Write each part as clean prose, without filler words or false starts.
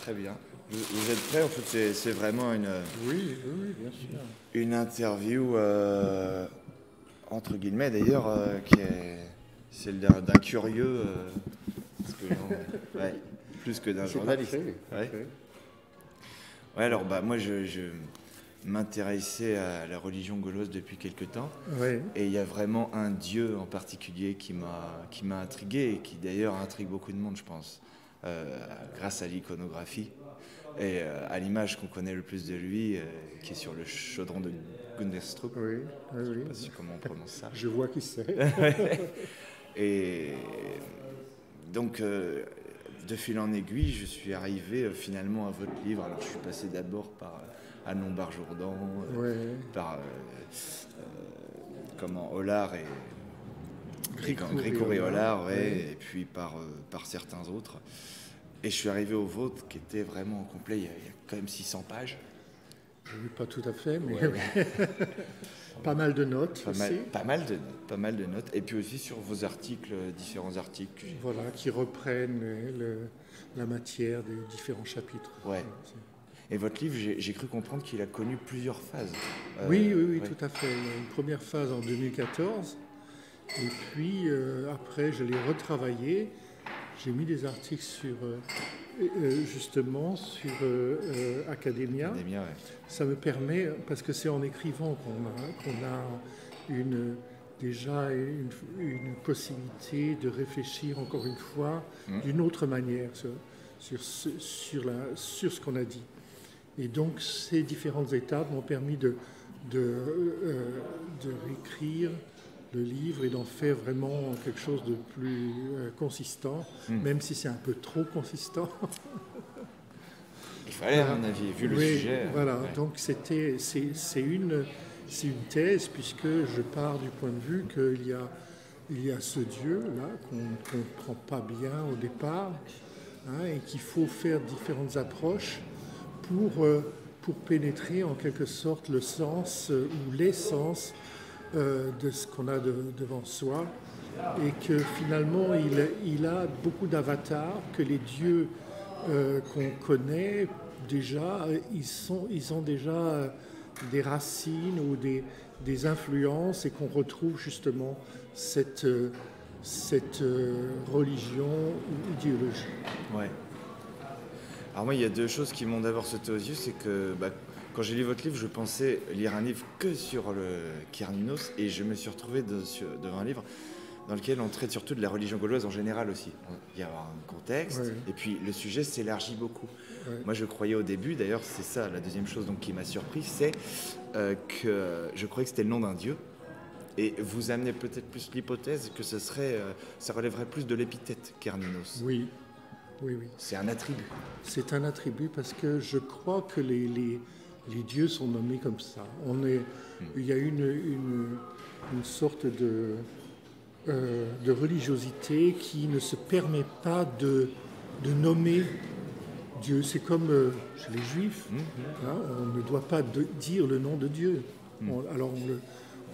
Très bien. Vous êtes prêts? En fait, c'est vraiment Oui, oui, bien sûr. une interview, entre guillemets d'ailleurs, qui est celle d'un curieux, parce que, ouais, plus que d'un C'est journaliste. parfait, Ouais. parfait. Ouais, alors bah, moi je m'intéressais à la religion gauloise depuis quelque temps. Oui, Et il y a vraiment un dieu en particulier qui m'a intrigué et qui d'ailleurs intrigue beaucoup de monde, je pense, grâce à l'iconographie et à l'image qu'on connaît le plus de lui, qui est sur le chaudron de Gunderstrup. oui, oui, Je sais oui. pas si comment on prononce ça. Je vois qui c'est. Et donc, de fil en aiguille, je suis arrivé finalement à votre livre. Alors, je suis passé d'abord par Anne Lombard-Jourdan, Oui, par Hollard et Grégory Hollard, oui. ouais, et puis par certains autres. Et je suis arrivé au vôtre qui était vraiment complet. Il y a quand même 600 pages. Oui, pas tout à fait, mais Ouais. pas mal de notes aussi. Pas mal de notes. Et puis aussi sur vos articles, différents articles que j'ai. Voilà, qui reprennent la matière des différents chapitres. Ouais. Et votre livre, j'ai cru comprendre qu'il a connu plusieurs phases. Oui, oui, oui, Ouais. tout à fait. Il y a une première phase en 2014, et puis après, je l'ai retravaillé. J'ai mis des articles sur, justement, sur Academia. Academia, ouais. Ça me permet, parce que c'est en écrivant qu'on a déjà une possibilité de réfléchir encore une fois d'une autre manière sur ce qu'on a dit. Et donc ces différentes étapes m'ont permis de réécrire le livre et d'en faire vraiment quelque chose de plus consistant, même si c'est un peu trop consistant. Il fallait, à mon avis, vu le Oui, sujet. voilà, Ouais. donc c'est une thèse, puisque je pars du point de vue qu'il y a ce Dieu-là qu'on ne comprend pas bien au départ, hein, et qu'il faut faire différentes approches pour pénétrer en quelque sorte le sens ou l'essence de ce qu'on a devant soi, et que finalement il a beaucoup d'avatars, que les dieux qu'on connaît déjà, ils ont déjà des racines ou des influences, et qu'on retrouve justement cette religion ou idéologie. Ouais. Alors moi, il y a deux choses qui m'ont d'abord sauté aux yeux, c'est que quand j'ai lu votre livre, je pensais lire un livre que sur le Kierninos, et je me suis retrouvé devant un livre dans lequel on traite surtout de la religion gauloise en général aussi. Il y a un contexte, Ouais. et puis le sujet s'élargit beaucoup. Ouais. Moi, je croyais au début, d'ailleurs, c'est ça, la deuxième chose donc, qui m'a surpris, c'est que je croyais que c'était le nom d'un dieu. Et vous amenez peut-être plus l'hypothèse que ça relèverait plus de l'épithète Kierninos. Oui, oui, oui. C'est un attribut. C'est un attribut, parce que je crois que les dieux sont nommés comme ça. Il y a une sorte de religiosité qui ne se permet pas de nommer Dieu. C'est comme chez les Juifs, hein, on ne doit pas dire le nom de Dieu. Alors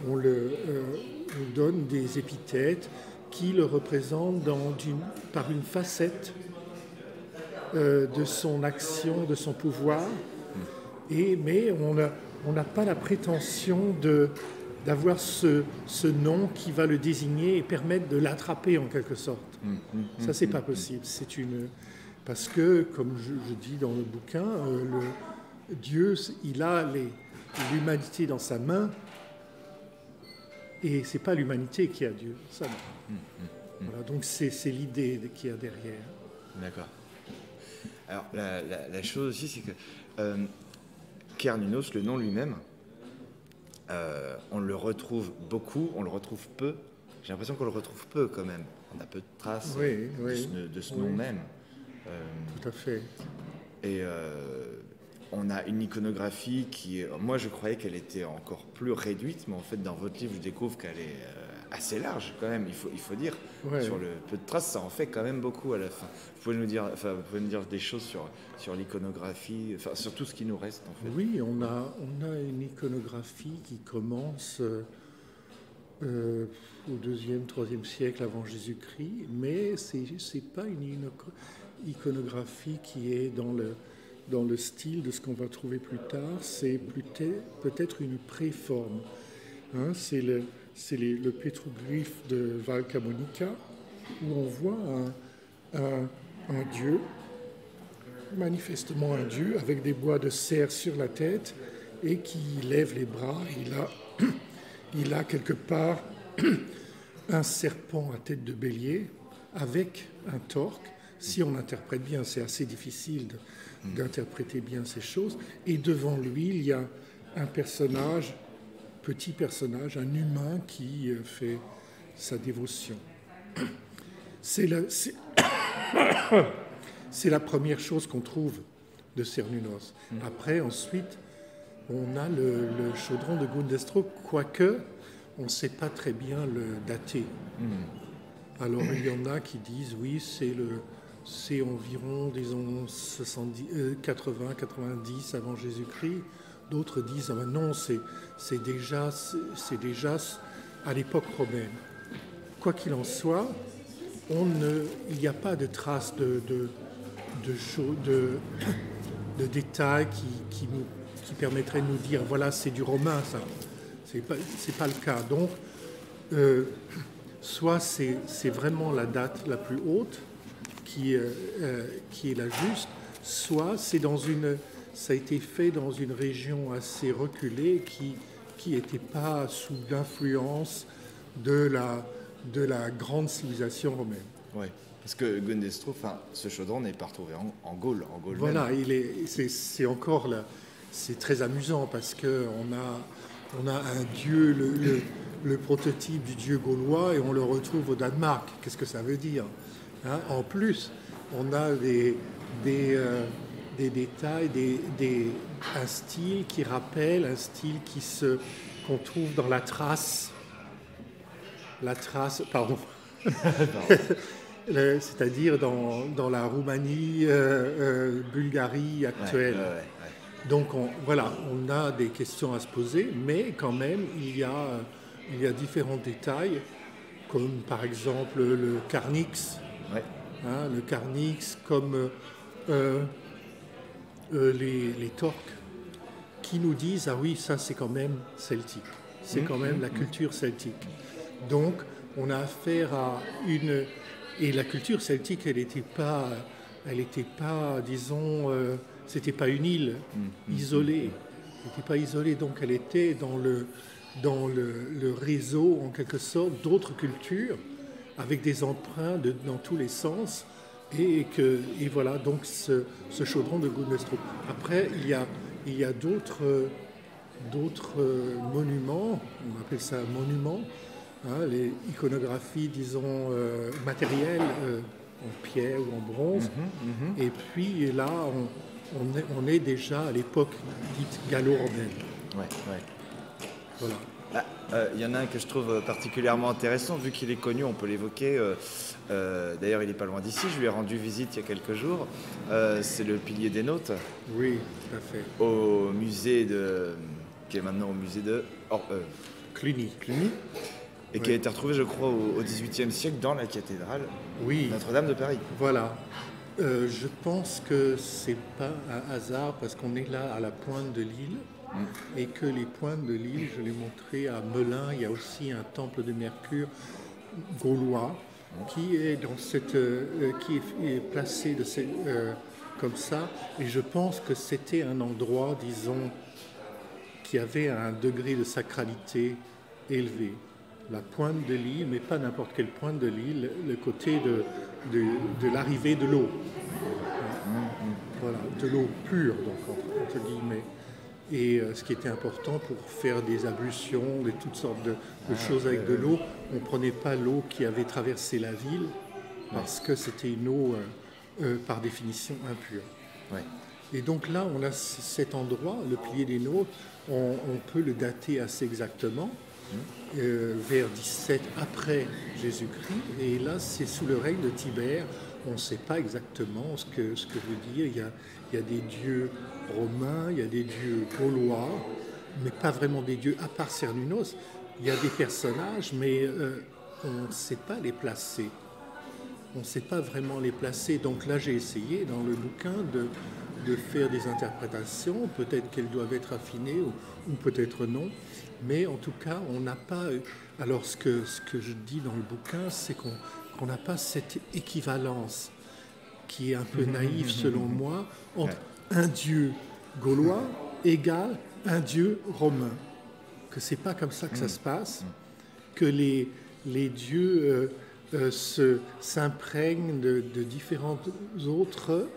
on donne des épithètes qui le représentent par une facette de son action, de son pouvoir, mais on n'a pas la prétention d'avoir ce nom qui va le désigner et permettre de l'attraper en quelque sorte. Ça, c'est pas possible. Parce que, comme je dis dans le bouquin, Dieu, il a l'humanité dans sa main, et c'est pas l'humanité qui a Dieu. Ça, voilà, donc c'est l'idée qu'il y a derrière. D'accord. Alors, la chose aussi, c'est que Kierninos, le nom lui-même, on le retrouve beaucoup, on le retrouve peu. J'ai l'impression qu'on le retrouve peu quand même. On a peu de traces Oui, de ce nom même. Tout à fait. Et on a une iconographie qui, moi je croyais qu'elle était encore plus réduite, mais en fait dans votre livre je découvre qu'elle est assez large quand même, il faut dire. Ouais. Sur le peu de traces, ça en fait quand même beaucoup à la fin. Vous pouvez nous dire des choses sur l'iconographie, enfin sur tout ce qui nous reste en fait. Oui, on a une iconographie qui commence au 2e, 3e siècle avant Jésus-Christ, mais c'est pas iconographie qui est dans le style de ce qu'on va trouver plus tard. C'est peut-être une préforme. Hein, c'est le pétroglyphe de Val Camonica, où on voit un dieu, manifestement un dieu, avec des bois de cerf sur la tête et qui lève les bras. Il a quelque part un serpent à tête de bélier avec un torque. Si on interprète bien, c'est assez difficile d'interpréter bien ces choses. Et devant lui, il y a un personnage, petit personnage, un humain qui fait sa dévotion. C'est la première chose qu'on trouve de Cernunnos. Après, ensuite, on a le chaudron de Gundestrup, quoique on ne sait pas très bien le dater. Alors, il y en a qui disent, oui, c'est environ, disons, 80, 90 avant Jésus-Christ. D'autres disent, ah ben non, c'est déjà à l'époque romaine. Quoi qu'il en soit, il n'y a pas de traces de détails qui permettraient de nous dire, voilà, c'est du romain, ça. C'est pas le cas. Donc, soit c'est vraiment la date la plus haute qui est la juste, soit ça a été fait dans une région assez reculée qui n'était pas sous l'influence de la grande civilisation romaine. Ouais. Parce que Gundestrup, ce chaudron n'est pas retrouvé en Gaule. Voilà, c'est encore là. C'est très amusant parce qu'on a un dieu, le prototype du dieu gaulois, et on le retrouve au Danemark. Qu'est-ce que ça veut dire, hein? En plus, on a des détails, un style qui rappelle un style qu'on trouve dans la trace, pardon. C'est-à-dire dans la Roumanie, Bulgarie actuelle. Ouais. Donc on a des questions à se poser, mais quand même il y a différents détails, comme par exemple le carnix, hein, le carnix, comme les torques, qui nous disent, ah oui, ça c'est quand même celtique, c'est quand même la culture celtique. Donc on a affaire à et la culture celtique, elle n'était pas, disons, c'était pas une île isolée. Elle n'était pas isolée, donc elle était dans le réseau, en quelque sorte, d'autres cultures, avec des emprunts dans tous les sens. Et voilà, donc ce chaudron de Gundestrup. Après, il y a d'autres monuments, on appelle ça monument, hein, les iconographies, disons, matérielles, en pierre ou en bronze. Et puis là, on est déjà à l'époque dite gallo-romaine. Voilà. Il y en a un que je trouve particulièrement intéressant, vu qu'il est connu, on peut l'évoquer. D'ailleurs, il n'est pas loin d'ici, je lui ai rendu visite il y a quelques jours. C'est le pilier des Nautes. Oui, tout à fait. Au musée qui est maintenant au musée de Cluny. Et qui a été retrouvé, je crois, au XVIIIe siècle dans la cathédrale Notre-Dame de Paris. Voilà. Je pense que c'est pas un hasard parce qu'on est là à la pointe de l'île et que les pointes de l'île, je l'ai montré à Melun, il y a aussi un temple de Mercure gaulois qui est qui est placé comme ça, et je pense que c'était un endroit, disons, qui avait un degré de sacralité élevé. La pointe de l'île, mais pas n'importe quelle pointe de l'île, le côté de l'arrivée de l'eau. Voilà, de l'eau pure, donc, entre guillemets. Et ce qui était important pour faire des ablutions, toutes sortes de choses avec de l'eau, on ne prenait pas l'eau qui avait traversé la ville, parce que c'était une eau, par définition, impure. Ouais. Et donc là, on a cet endroit, le pilier des Nautes, on peut le dater assez exactement, vers 17 après Jésus-Christ, et là, c'est sous le règne de Tibère. On ne sait pas exactement ce que veut dire. Il y a des dieux romains, il y a des dieux gaulois, mais pas vraiment des dieux, à part Cernunnos. Il y a des personnages, mais on ne sait pas les placer. on ne sait pas vraiment les placer. Donc là, j'ai essayé dans le bouquin de faire des interprétations, peut-être qu'elles doivent être affinées ou peut-être non, mais en tout cas, on n'a pas... Alors ce que je dis dans le bouquin, c'est qu'on n'a pas cette équivalence qui est un peu naïve selon moi, entre un dieu gaulois égale un dieu romain. Que c'est pas comme ça que ça se passe, que les dieux s'imprègnent de différents autres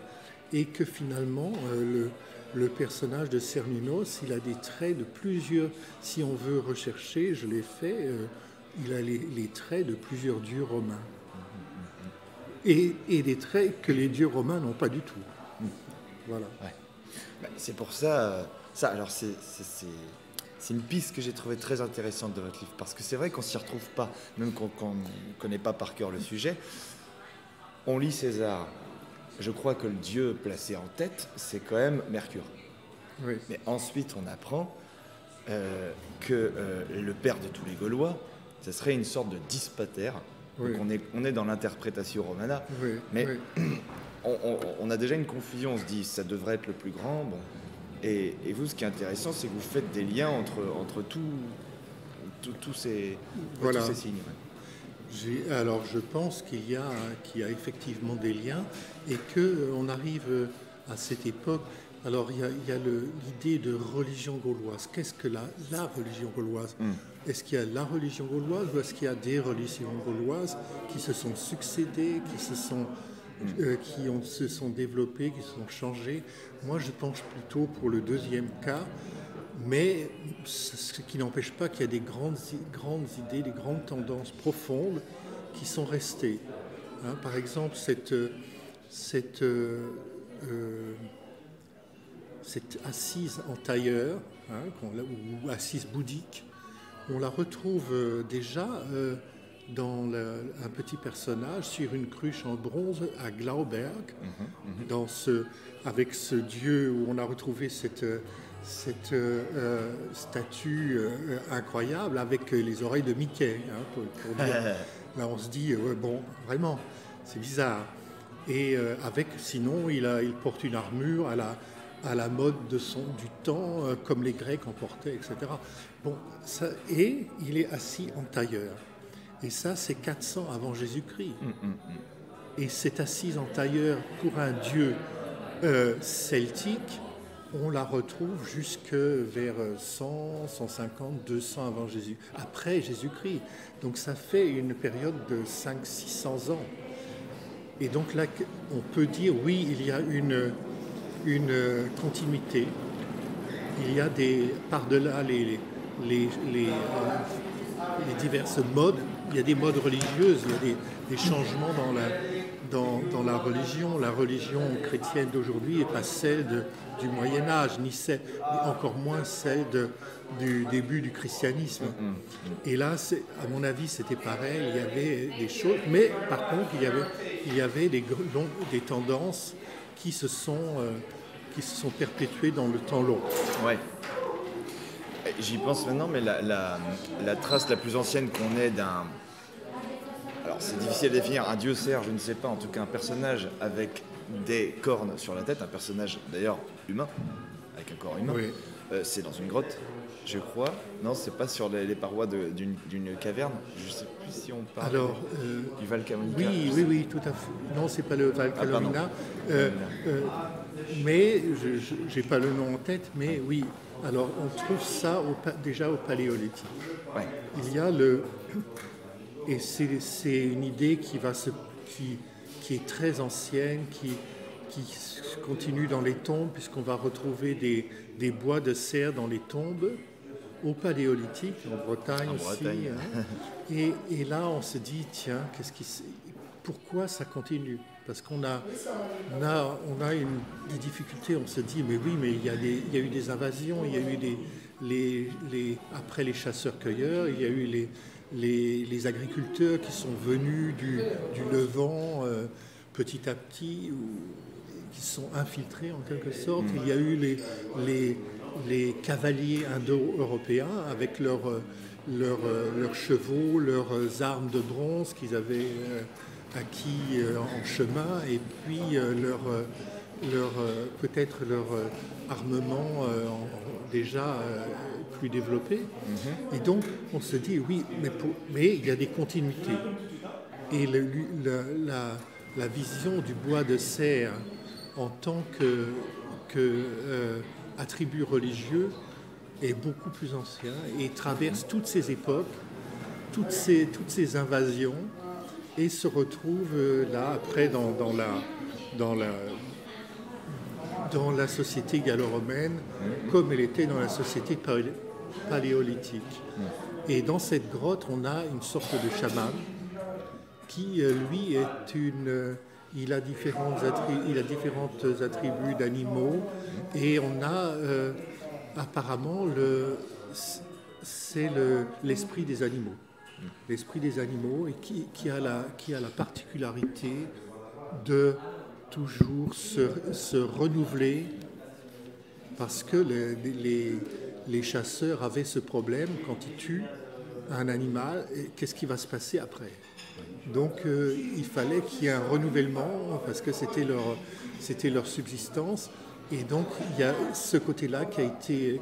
et que finalement le personnage de Cernunnos, il a des traits de plusieurs, si on veut rechercher, je l'ai fait, il a les traits de plusieurs dieux romains. Et des traits que les dieux romains n'ont pas du tout. Voilà. Ouais. Bah, c'est pour ça, alors c'est une piste que j'ai trouvée très intéressante de votre livre, parce que c'est vrai qu'on s'y retrouve pas, même qu'on ne connaît pas par cœur le sujet. On lit César, je crois que le dieu placé en tête, c'est quand même Mercure. Oui. Mais ensuite, on apprend que le père de tous les Gaulois, ce serait une sorte de Dispater. Oui. Donc on est dans l'interprétation romana, Oui. mais Oui. on a déjà une confusion, on se dit ça devrait être le plus grand. Bon. Et vous, ce qui est intéressant, c'est que vous faites des liens entre tous ces signes. Ouais. Alors je pense qu'il y a effectivement des liens et qu'on arrive à cette époque. Alors il y a l'idée de religion gauloise. Qu'est-ce que la religion gauloise ? Est-ce qu'il y a la religion gauloise ou est-ce qu'il y a des religions gauloises qui se sont succédées, qui se sont développées, qui se sont changées ? Moi, je penche plutôt pour le deuxième cas, mais ce qui n'empêche pas qu'il y a des grandes idées, des grandes tendances profondes qui sont restées. Hein, par exemple, cette assise en tailleur, ou assise bouddhique, on la retrouve déjà dans un petit personnage sur une cruche en bronze à Glauberg, avec ce dieu où on a retrouvé cette statue incroyable avec les oreilles de Mickey. Pour dire. Là, on se dit, bon, vraiment, c'est bizarre. Et sinon, il porte une armure à la mode du temps, comme les Grecs en portaient, etc. Bon, et il est assis en tailleur. Et ça, c'est 400 avant Jésus-Christ. Et cette assise en tailleur pour un dieu celtique, on la retrouve jusque vers 100, 150, 200 avant Jésus, après Jésus-Christ. Donc ça fait une période de 500-600 ans. Et donc là, on peut dire, oui, il y a une continuité. Il y a par-delà les diverses modes, il y a des modes religieuses, il y a des changements dans la religion. La religion chrétienne d'aujourd'hui n'est pas celle du Moyen-Âge, ni encore moins celle du début du christianisme. Et là, à mon avis, c'était pareil, il y avait des choses, mais par contre, il y avait des tendances qui se sont perpétuées dans le temps long. Ouais. J'y pense maintenant, mais la trace la plus ancienne qu'on ait d'un... Alors c'est difficile à définir, un dieu cerf, je ne sais pas, en tout cas un personnage avec des cornes sur la tête, un personnage d'ailleurs humain, avec un corps humain, Oui. C'est dans une grotte, je crois. Non, c'est pas sur les parois d'une caverne, je ne sais plus si on parle du Val Camonica. Oui, tout à fait. Non, c'est pas le Val Camonica, mais je n'ai pas le nom en tête, mais oui. Alors, on trouve ça déjà au Paléolithique. Ouais. Il y a et c'est une idée qui est très ancienne, qui continue dans les tombes, puisqu'on va retrouver des bois de cerf dans les tombes, au Paléolithique, en Bretagne aussi. Hein. Et là, on se dit, tiens, pourquoi ça continue ? Parce qu'on a des difficultés, on se dit, mais oui, mais il y a eu des invasions, il y a eu après les chasseurs-cueilleurs, il y a eu les agriculteurs qui sont venus du Levant petit à petit, qui sont infiltrés en quelque sorte. Il y a eu les cavaliers indo-européens avec leurs chevaux, leurs armes de bronze qu'ils avaient acquis en chemin, et puis peut-être leur armement déjà plus développé. Et donc on se dit oui, mais il y a des continuités. Et la vision du bois de serre en tant que attribut religieux est beaucoup plus ancien et traverse toutes ces époques, toutes ces invasions, et se retrouve là après dans la société gallo-romaine comme elle était dans la société paléolithique. Et dans cette grotte, on a une sorte de chaman qui, lui, il a différents attributs d'animaux, et on a apparemment c'est l'esprit des animaux. L'esprit des animaux, et qui a la particularité de toujours se renouveler, parce que les chasseurs avaient ce problème quand ils tuent un animal, qu'est-ce qui va se passer après? Donc il fallait qu'il y ait un renouvellement, parce que c'était leur subsistance. Et donc il y a ce côté-là qui a été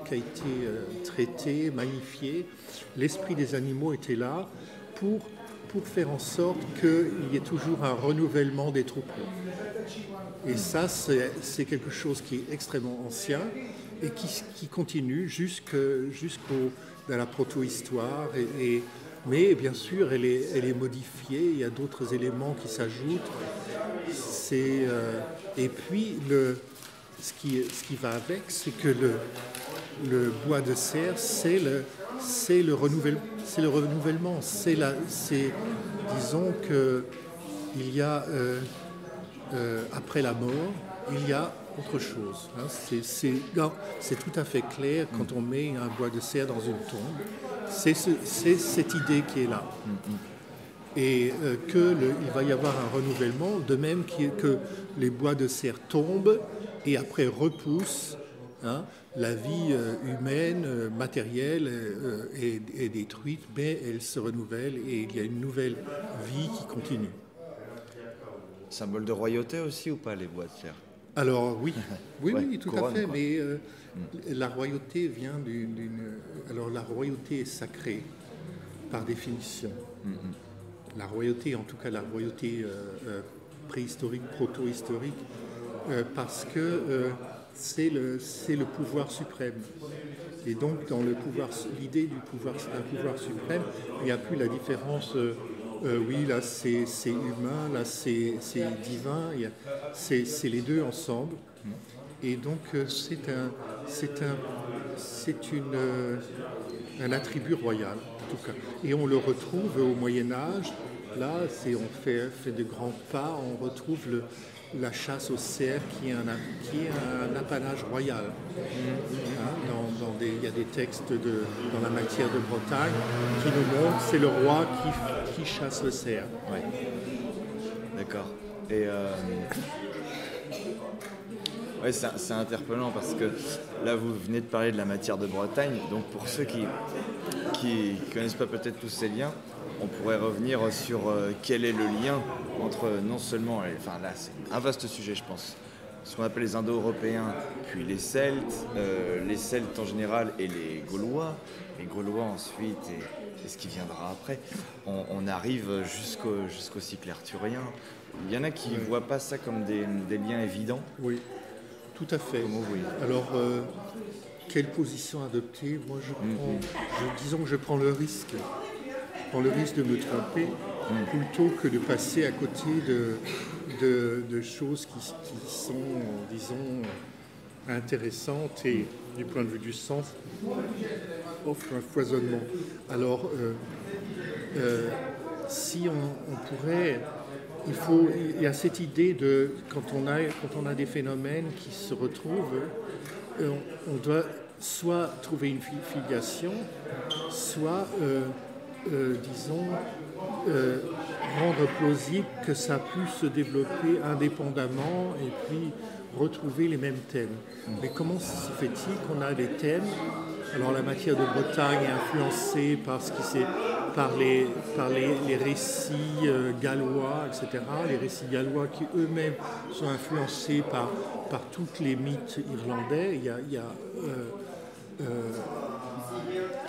traité, magnifié. L'esprit des animaux était là pour faire en sorte qu'il y ait toujours un renouvellement des troupeaux. Et ça, c'est quelque chose qui est extrêmement ancien et qui continue dans la proto-histoire. Mais bien sûr, elle est modifiée, il y a d'autres éléments qui s'ajoutent. Et puis, ce qui va avec, c'est que le bois de serre, c'est le renouvellement. Disons qu'il y a, après la mort, il y a autre chose. C'est tout à fait clair quand on met un bois de serre dans une tombe. C'est cette idée qui est là. Et qu'il va y avoir un renouvellement, de même que les bois de serre tombent et après repoussent. La vie humaine, matérielle est détruite, mais elle se renouvelle et il y a une nouvelle vie qui continue. Symbole de royauté aussi ou pas, les bois de serre? Alors oui, tout couronne, à fait, quoi. Mais la royauté vient Alors la royauté est sacrée, par définition. La royauté, en tout cas la royauté préhistorique, proto-historique, parce que c'est le pouvoir suprême. Et donc dans l'idée d'un pouvoir suprême, il n'y a plus la différence... oui, là c'est humain, là c'est divin, c'est les deux ensemble. Et donc c'est un attribut royal, en tout cas. Et on le retrouve au Moyen-Âge. Là, on fait de grands pas, on retrouve la chasse aux cerfs qui est un apanage royal. Il y a des textes dans la matière de Bretagne qui nous montrent que c'est le roi qui chasse le cerf. Ouais. D'accord. Et ouais, c'est interpellant parce que là vous venez de parler de la matière de Bretagne, donc pour ceux qui connaissent pas peut-être tous ces liens, on pourrait revenir sur quel est le lien entre non seulement, enfin là c'est un vaste sujet je pense, ce qu'on appelle les Indo-Européens, puis les Celtes en général et les Gaulois ensuite et ce qui viendra après. On arrive jusqu'au cycle arthurien. Il y en a qui ne voient pas ça comme des liens évidents. Oui, tout à fait. Alors, quelle position adopter? Moi, disons que je prends le risque. Je prends le risque de me tromper plutôt que de passer à côté de choses qui sont, disons, intéressantes et du point de vue du sens, offrent un foisonnement. Alors, si on pourrait... Il y a cette idée de quand on a des phénomènes qui se retrouvent, on doit soit trouver une filiation, soit disons rendre plausible que ça a pu se développer indépendamment et puis retrouver les mêmes thèmes. Mais comment se fait-il qu'on a des thèmes? Alors la matière de Bretagne est influencée par ce qui s'est les récits gallois, etc. Les récits gallois qui eux-mêmes sont influencés par tous les mythes irlandais. Il y a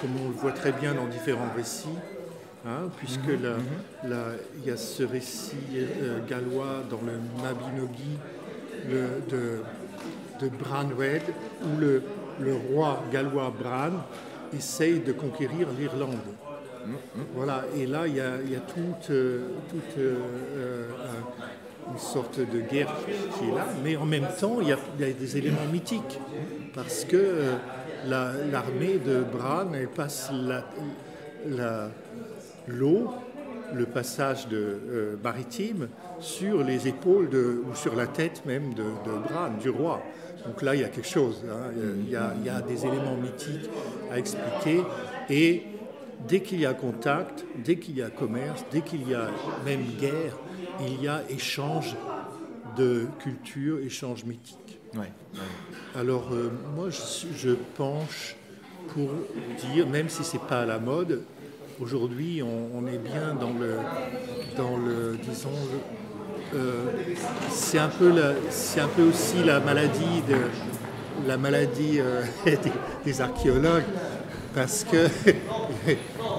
comme on le voit très bien dans différents récits, puisque il y a ce récit gallois dans le Mabinogi de Branwed, où le roi gallois Bran essaye de conquérir l'Irlande. Voilà, et là il y a toute une sorte de guerre qui est là, mais en même temps il y a des éléments mythiques, parce que l'armée de Bran, elle passe l'eau, le passage maritime, sur les épaules ou sur la tête même de Bran, du roi. Donc là, il y a quelque chose, il y a des éléments mythiques à expliquer, et dès qu'il y a contact, dès qu'il y a commerce, dès qu'il y a même guerre, il y a échange de culture, échange mythique. Ouais. Alors moi, je penche pour dire, même si c'est pas à la mode, aujourd'hui, on est bien dans le disons, c'est un peu aussi la maladie des archéologues, parce que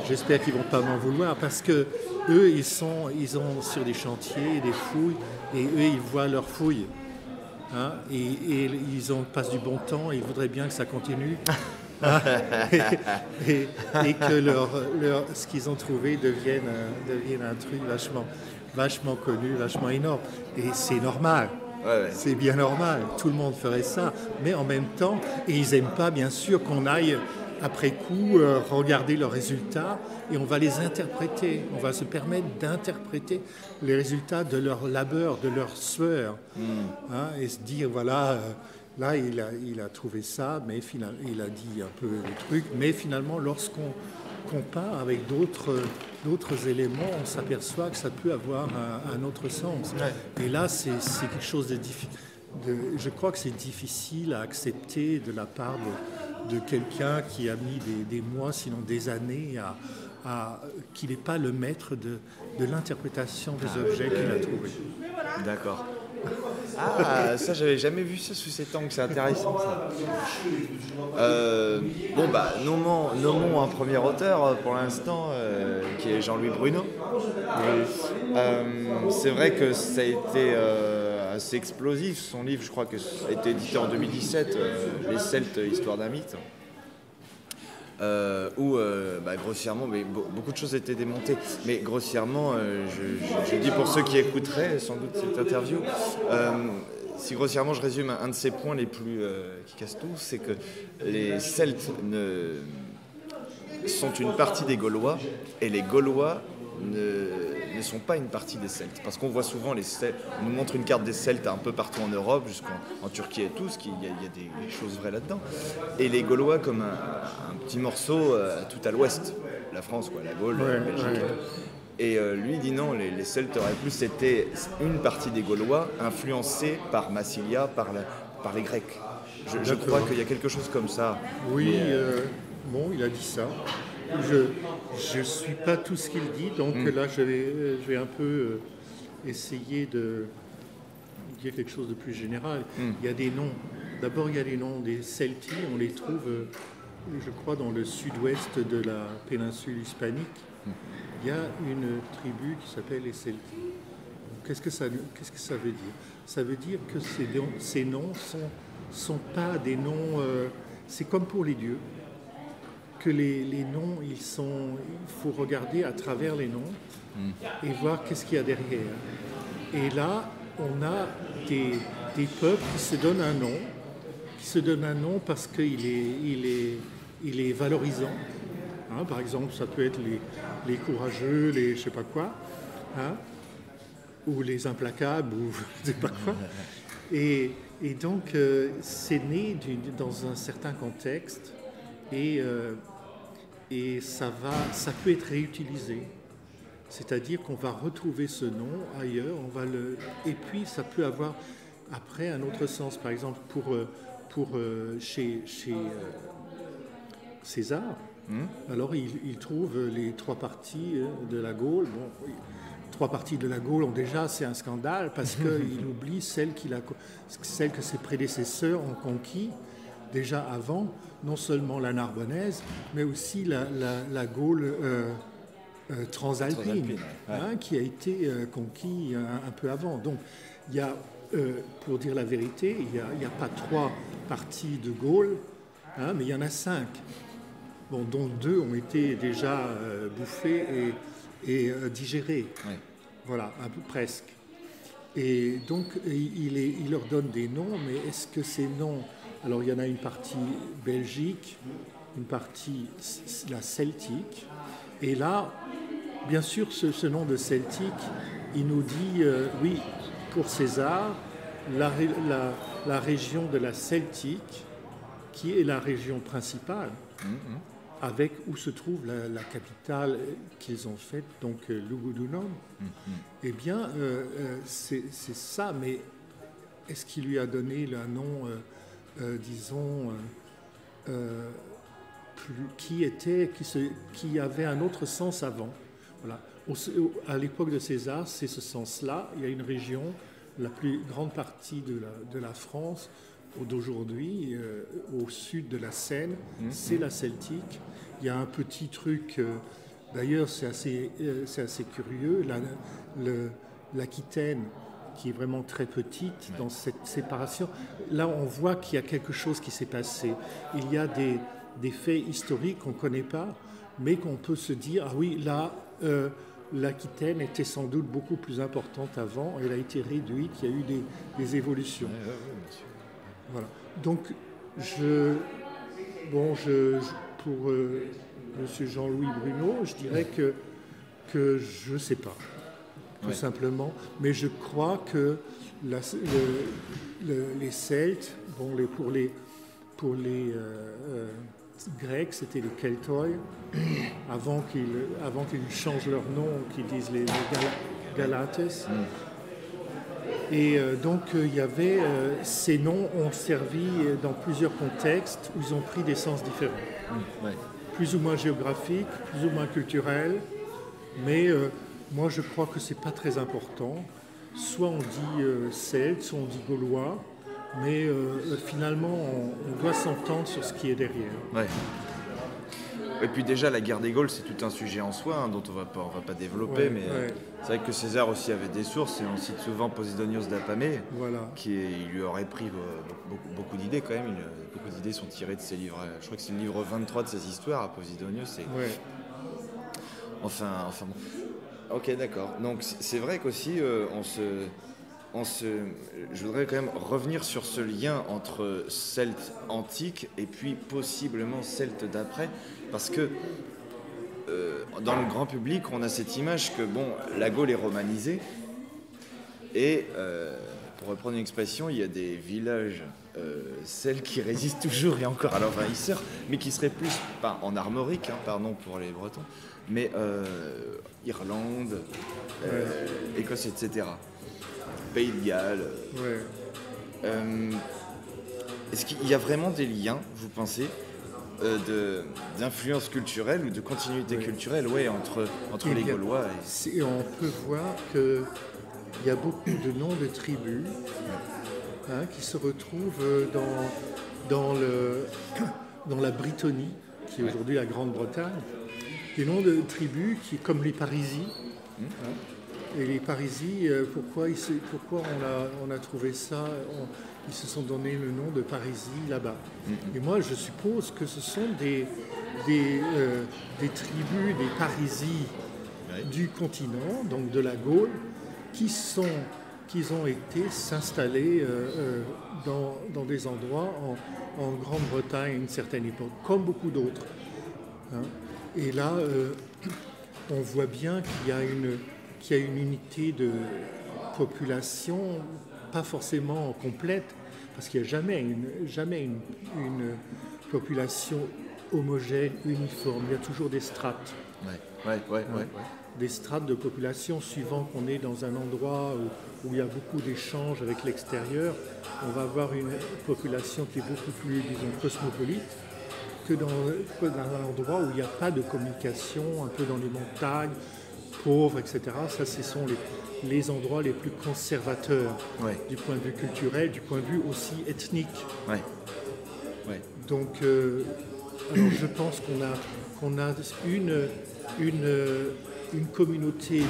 j'espère qu'ils vont pas m'en vouloir, parce que eux ils sont sur des chantiers, des fouilles, et eux ils voient leurs fouilles, et ils passent du bon temps, et ils voudraient bien que ça continue. et que ce qu'ils ont trouvé devienne un truc vachement connu, vachement énorme. Et c'est normal, c'est bien normal, tout le monde ferait ça, mais en même temps, et ils n'aiment pas bien sûr qu'on aille après coup regarder leurs résultats, et on va les interpréter, on va se permettre d'interpréter les résultats de leur labeur, de leur sueur, et se dire voilà, là il a trouvé ça, mais finalement il a dit un peu des trucs, mais finalement lorsqu'on compare avec d'autres éléments, on s'aperçoit que ça peut avoir un autre sens. Et là c'est quelque chose de difficile. Je crois que c'est difficile à accepter de la part de quelqu'un qui a mis des mois, sinon des années, qu'il n'est pas le maître de l'interprétation des objets qu'il a trouvés. D'accord. Ah, ça, j'avais jamais vu ça sous cet angle, c'est intéressant ça. Nommons un premier auteur pour l'instant, qui est Jean-Louis Bruno. C'est vrai que ça a été assez explosif, son livre, je crois que ça a été édité en 2017, Les Celtes, Histoire d'un mythe. Où grossièrement, mais beaucoup de choses étaient démontées, mais grossièrement, je dis pour ceux qui écouteraient sans doute cette interview, si grossièrement je résume un de ces points les plus qui cassent tout, c'est que les Celtes sont une partie des Gaulois, et les Gaulois ne sont pas une partie des Celtes, parce qu'on voit souvent les Celtes, on nous montre une carte des Celtes un peu partout en Europe, jusqu'en Turquie et tout, il y a des choses vraies là-dedans, et les Gaulois comme un petit morceau tout à l'ouest, la France, quoi, la Gaule, la Belgique. Et lui dit non, les Celtes auraient plus été une partie des Gaulois, influencés par Massilia, par les Grecs. Je crois qu'il y a quelque chose comme ça. Oui, il a dit ça. Je ne suis pas tout ce qu'il dit, donc là je vais un peu essayer de dire quelque chose de plus général. Il y a des noms. D'abord, il y a les noms des Celti, on les trouve, je crois, dans le sud-ouest de la péninsule hispanique. Il y a une tribu qui s'appelle les Celti. Qu'est-ce que ça veut dire? Ça veut dire que ces noms sont pas des noms... c'est comme pour les dieux, que les noms, il faut regarder à travers les noms et voir qu'est-ce qu'il y a derrière. Et là, on a des peuples qui se donnent un nom parce qu'il est valorisant. Par exemple, ça peut être les courageux, les je sais pas quoi, ou les implacables, ou je sais pas quoi. Et donc, c'est né dans un certain contexte, et ça peut être réutilisé. C'est-à-dire qu'on va retrouver ce nom ailleurs, et puis ça peut avoir après un autre sens. Par exemple, chez César, Alors il trouve les trois parties de la Gaule. Bon, oui, trois parties de la Gaule, déjà, c'est un scandale parce qu'il oublie celle que ses prédécesseurs ont conquis déjà avant, non seulement la Narbonnaise, mais aussi la Gaule transalpine, qui a été conquis un peu avant. Donc, il y a, pour dire la vérité, il n'y a pas trois parties de Gaule, mais il y en a 5, dont 2 ont été déjà bouffées et digérées. Ouais. Voilà, un peu presque. Et donc, il leur donne des noms, mais est-ce que ces noms... Alors, il y en a une partie belgique, une partie la celtique, et là, bien sûr, ce nom de celtique, il nous dit, oui, pour César, la région de la Celtique, qui est la région principale, avec où se trouve la capitale qu'ils ont faite, donc Lugudunum, eh bien, c'est ça, mais est-ce qu'il lui a donné un nom, disons, qui avait un autre sens avant? Voilà. À l'époque de César, c'est ce sens-là. Il y a une région, la plus grande partie de la France d'aujourd'hui, au sud de la Seine, c'est la Celtique. Il y a un petit truc, d'ailleurs c'est assez curieux, l'Aquitaine, qui est vraiment très petite dans cette séparation. Là, on voit qu'il y a quelque chose qui s'est passé. Il y a des faits historiques qu'on ne connaît pas, mais qu'on peut se dire, ah oui, là, l'Aquitaine était sans doute beaucoup plus importante avant, elle a été réduite, il y a eu des évolutions. Voilà. Donc, pour M. Jean-Louis Bruno, je dirais que je ne sais pas, tout simplement, mais je crois que les Celtes, pour les Grecs, c'était les Keltoi, avant qu'ils changent leur nom, qu'ils disent les Galates. Et donc, il y avait ces noms ont servi dans plusieurs contextes où ils ont pris des sens différents. Plus ou moins géographiques, plus ou moins culturels, mais moi je crois que c'est pas très important. Soit on dit Celte, soit on dit Gaulois, mais finalement on doit s'entendre sur ce qui est derrière. Ouais. Et puis déjà la guerre des Gaules c'est tout un sujet en soi dont on va pas développer, mais c'est vrai que César aussi avait des sources et on cite souvent Posidonios d'Apamée, il lui aurait pris beaucoup d'idées quand même. Beaucoup d'idées sont tirées de ses livres. Je crois que c'est le livre 23 de ses histoires à Posidonios. Enfin bon. Ok, d'accord. Donc c'est vrai qu'aussi je voudrais quand même revenir sur ce lien entre Celtes antiques et puis possiblement Celtes d'après, parce que dans le grand public, on a cette image que la Gaule est romanisée et pour reprendre une expression, il y a des villages celtes qui résistent toujours et encore à l'envahisseur, mais qui seraient plus, pas en armorique, pardon pour les Bretons, mais Irlande, Écosse, etc. Pays de Galles. Est-ce qu'il y a vraiment des liens, vous pensez, d'influence culturelle ou de continuité culturelle entre les Gaulois et... On peut voir qu'il y a beaucoup de noms de tribus qui se retrouvent dans la Britannie, qui est aujourd'hui la Grande-Bretagne. Des noms de tribus comme les Parisies. Et les Parisies, pourquoi on a trouvé ça? Ils se sont donné le nom de Parisie là-bas. Et moi, je suppose que ce sont des tribus, des Parisies du continent, donc de la Gaule, qui ont été s'installer dans des endroits en Grande-Bretagne à une certaine époque, comme beaucoup d'autres. Et là, on voit bien qu'il y a une unité de population, pas forcément complète, parce qu'il n'y a jamais une population homogène, uniforme. Il y a toujours des strates. Des strates de population, suivant qu'on est dans un endroit où il y a beaucoup d'échanges avec l'extérieur, on va avoir une population qui est beaucoup plus, disons, cosmopolite. dans un endroit où il n'y a pas de communication, un peu dans les montagnes, pauvres, etc. Ça, ce sont les endroits les plus conservateurs du point de vue culturel, du point de vue aussi ethnique. Donc, alors je pense qu'on a une communauté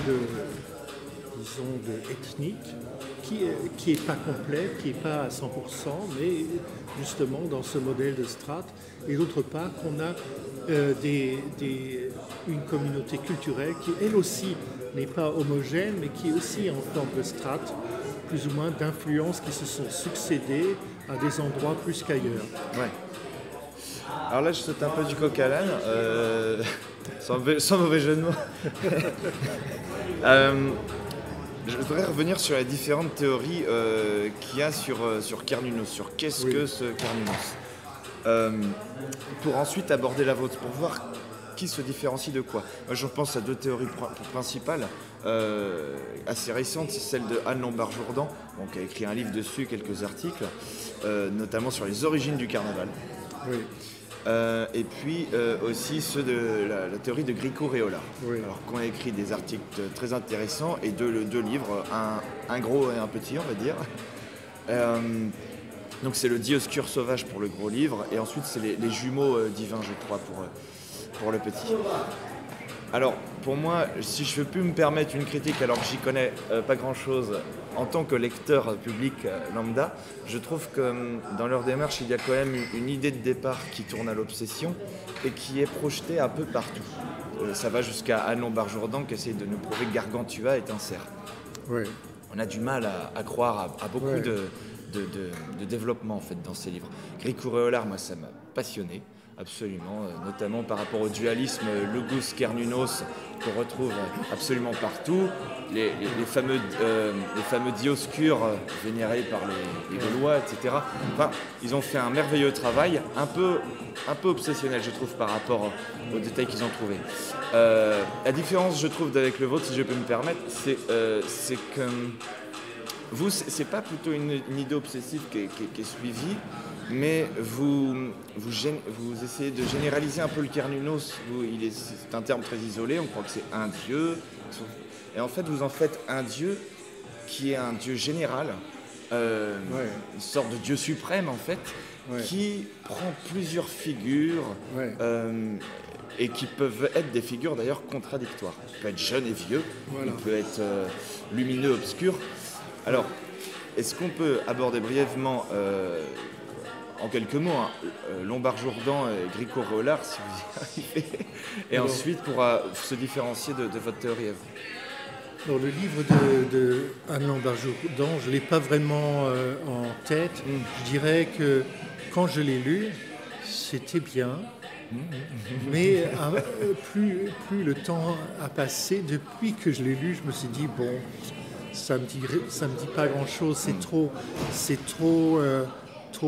ethnique qui est pas complète, qui n'est pas à 100%, mais justement dans ce modèle de strate. Et d'autre part, qu'on a une communauté culturelle qui, elle aussi, n'est pas homogène, mais qui est aussi en forme de strate, plus ou moins d'influences qui se sont succédées à des endroits plus qu'ailleurs. Ouais. Alors là, je saute un peu du coq à l'âne, sans mauvais jeu de mots. Je voudrais revenir sur les différentes théories qu'il y a sur Cernunnos, sur qu'est-ce que ce Cernunnos. Pour ensuite aborder la vôtre, pour voir qui se différencie de quoi. Moi, je pense à deux théories principales, assez récentes, c'est celle de Anne Lombard-Jourdan, qui a écrit un livre dessus, quelques articles, notamment sur les origines du carnaval. Oui. Et puis aussi ceux de la théorie de Gricourt-Réolard, alors qu'on a écrit des articles très intéressants et deux livres, un gros et un petit, on va dire. Donc c'est le Dioscure sauvage pour le gros livre, et ensuite c'est les jumeaux divins, je crois, pour le petit. Alors pour moi, si je ne peux plus me permettre une critique alors que j'y connais pas grand-chose, en tant que lecteur public lambda, je trouve que dans leur démarche, il y a quand même une idée de départ qui tourne à l'obsession et qui est projetée un peu partout. Ça va jusqu'à Anne Lombard-Jourdan qui essaie de nous prouver que Gargantua est un cerf. Ouais. On a du mal à croire à beaucoup de développement en fait, dans ces livres. Gricourt-Réolard, moi ça m'a passionné. Absolument, notamment par rapport au dualisme Logos-Cernunnos qu'on retrouve absolument partout, les fameux dioscures vénérés par les Gaulois, etc. Enfin, ils ont fait un merveilleux travail, un peu obsessionnel, je trouve, par rapport aux détails qu'ils ont trouvés. La différence, je trouve, avec le vôtre, si je peux me permettre, c'est que vous, c'est pas plutôt une idée obsessive qui est suivie, mais vous essayez de généraliser un peu le Cernunnos. C'est un terme très isolé, on croit que c'est un dieu. Et en fait, vous en faites un dieu qui est un dieu général, une sorte de dieu suprême en fait, qui prend plusieurs figures et qui peuvent être des figures d'ailleurs contradictoires. Il peut être jeune et vieux, il peut être lumineux, obscur. Alors, est-ce qu'on peut aborder brièvement en quelques mots, Lombard-Jourdan et Gricourt-Réolard, si vous y arrivez, et ensuite pour se différencier de votre théorie à vous. Alors, le livre de Anne Lombard-Jourdan, je ne l'ai pas vraiment en tête. Je dirais que quand je l'ai lu, c'était bien, mais plus le temps a passé, depuis que je l'ai lu, je me suis dit, bon, ça me dit pas grand-chose, c'est trop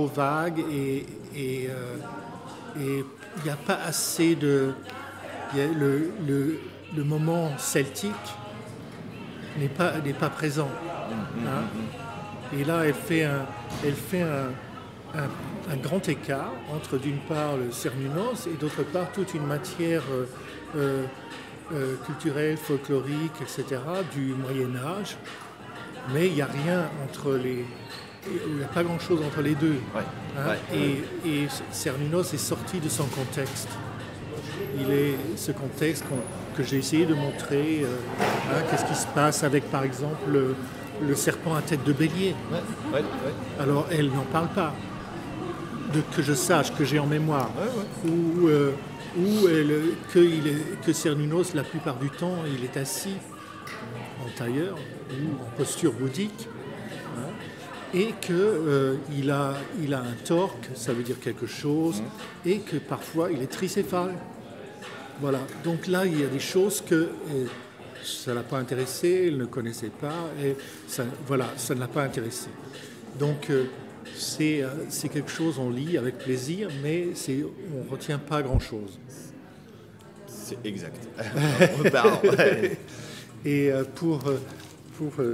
vague et il n'y a pas assez de... Le moment celtique n'est pas présent. Hein. Et là, elle fait un grand écart entre, d'une part, le Cernunnos et d'autre part, toute une matière culturelle, folklorique, etc., du Moyen-Âge. Mais il n'y a rien entre les... Il n'y a pas grand-chose entre les deux. Et Cernunnos est sorti de son contexte. Il est ce contexte que j'ai essayé de montrer. Qu'est-ce qui se passe avec, par exemple, le serpent à tête de bélier. Alors, elle n'en parle pas. Que je sache, que j'ai en mémoire. Que Cernunnos, la plupart du temps, il est assis en tailleur ou en posture bouddhique. Et qu'il a un torque, ça veut dire quelque chose, et que parfois il est tricéphale. Voilà. Donc là, il y a des choses que ça ne l'a pas intéressé, elle ne connaissait pas, et ça ne l'a pas intéressé. Donc c'est quelque chose qu'on lit avec plaisir, mais on ne retient pas grand-chose. C'est exact. On repart. Et pour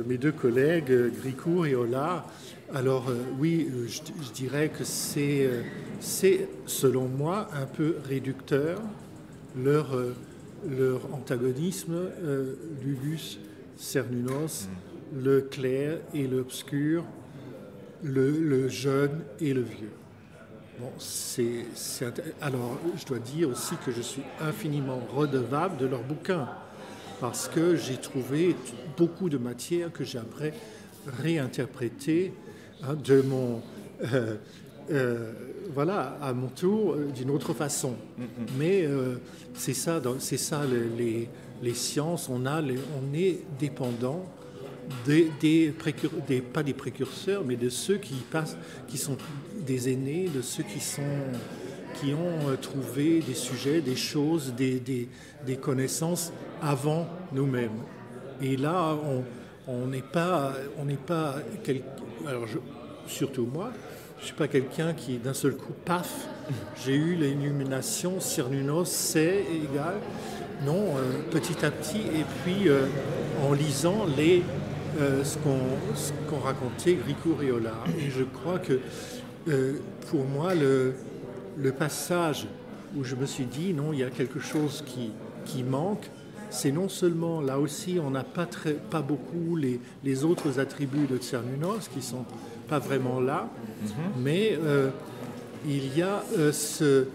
mes deux collègues, Gricourt et Réolard, Alors oui, je dirais que c'est, selon moi, un peu réducteur leur antagonisme, Lulus, Cernunnos, le clair et l'obscur, le jeune et le vieux. Bon, alors, je dois dire aussi que je suis infiniment redevable de leurs bouquins, parce que j'ai trouvé beaucoup de matière que j'ai après réinterprétée de mon, voilà, à mon tour, d'une autre façon. Mais c'est ça les sciences. On est dépendant pas des précurseurs, mais de ceux qui sont des aînés, de ceux qui ont trouvé des sujets, des choses, des connaissances avant nous-mêmes. Et là, on n'est pas alors surtout moi, je ne suis pas quelqu'un qui d'un seul coup, paf, j'ai eu l'illumination, Cernunnos, c'est égal. Non, petit à petit, et puis en lisant ce qu'ont raconté Gricourt et Hollard. Et je crois que pour moi, le passage où je me suis dit, non, il y a quelque chose qui manque, c'est non seulement, là aussi, on n'a pas beaucoup les autres attributs de Cernunnos qui ne sont pas vraiment là, mais il y a ce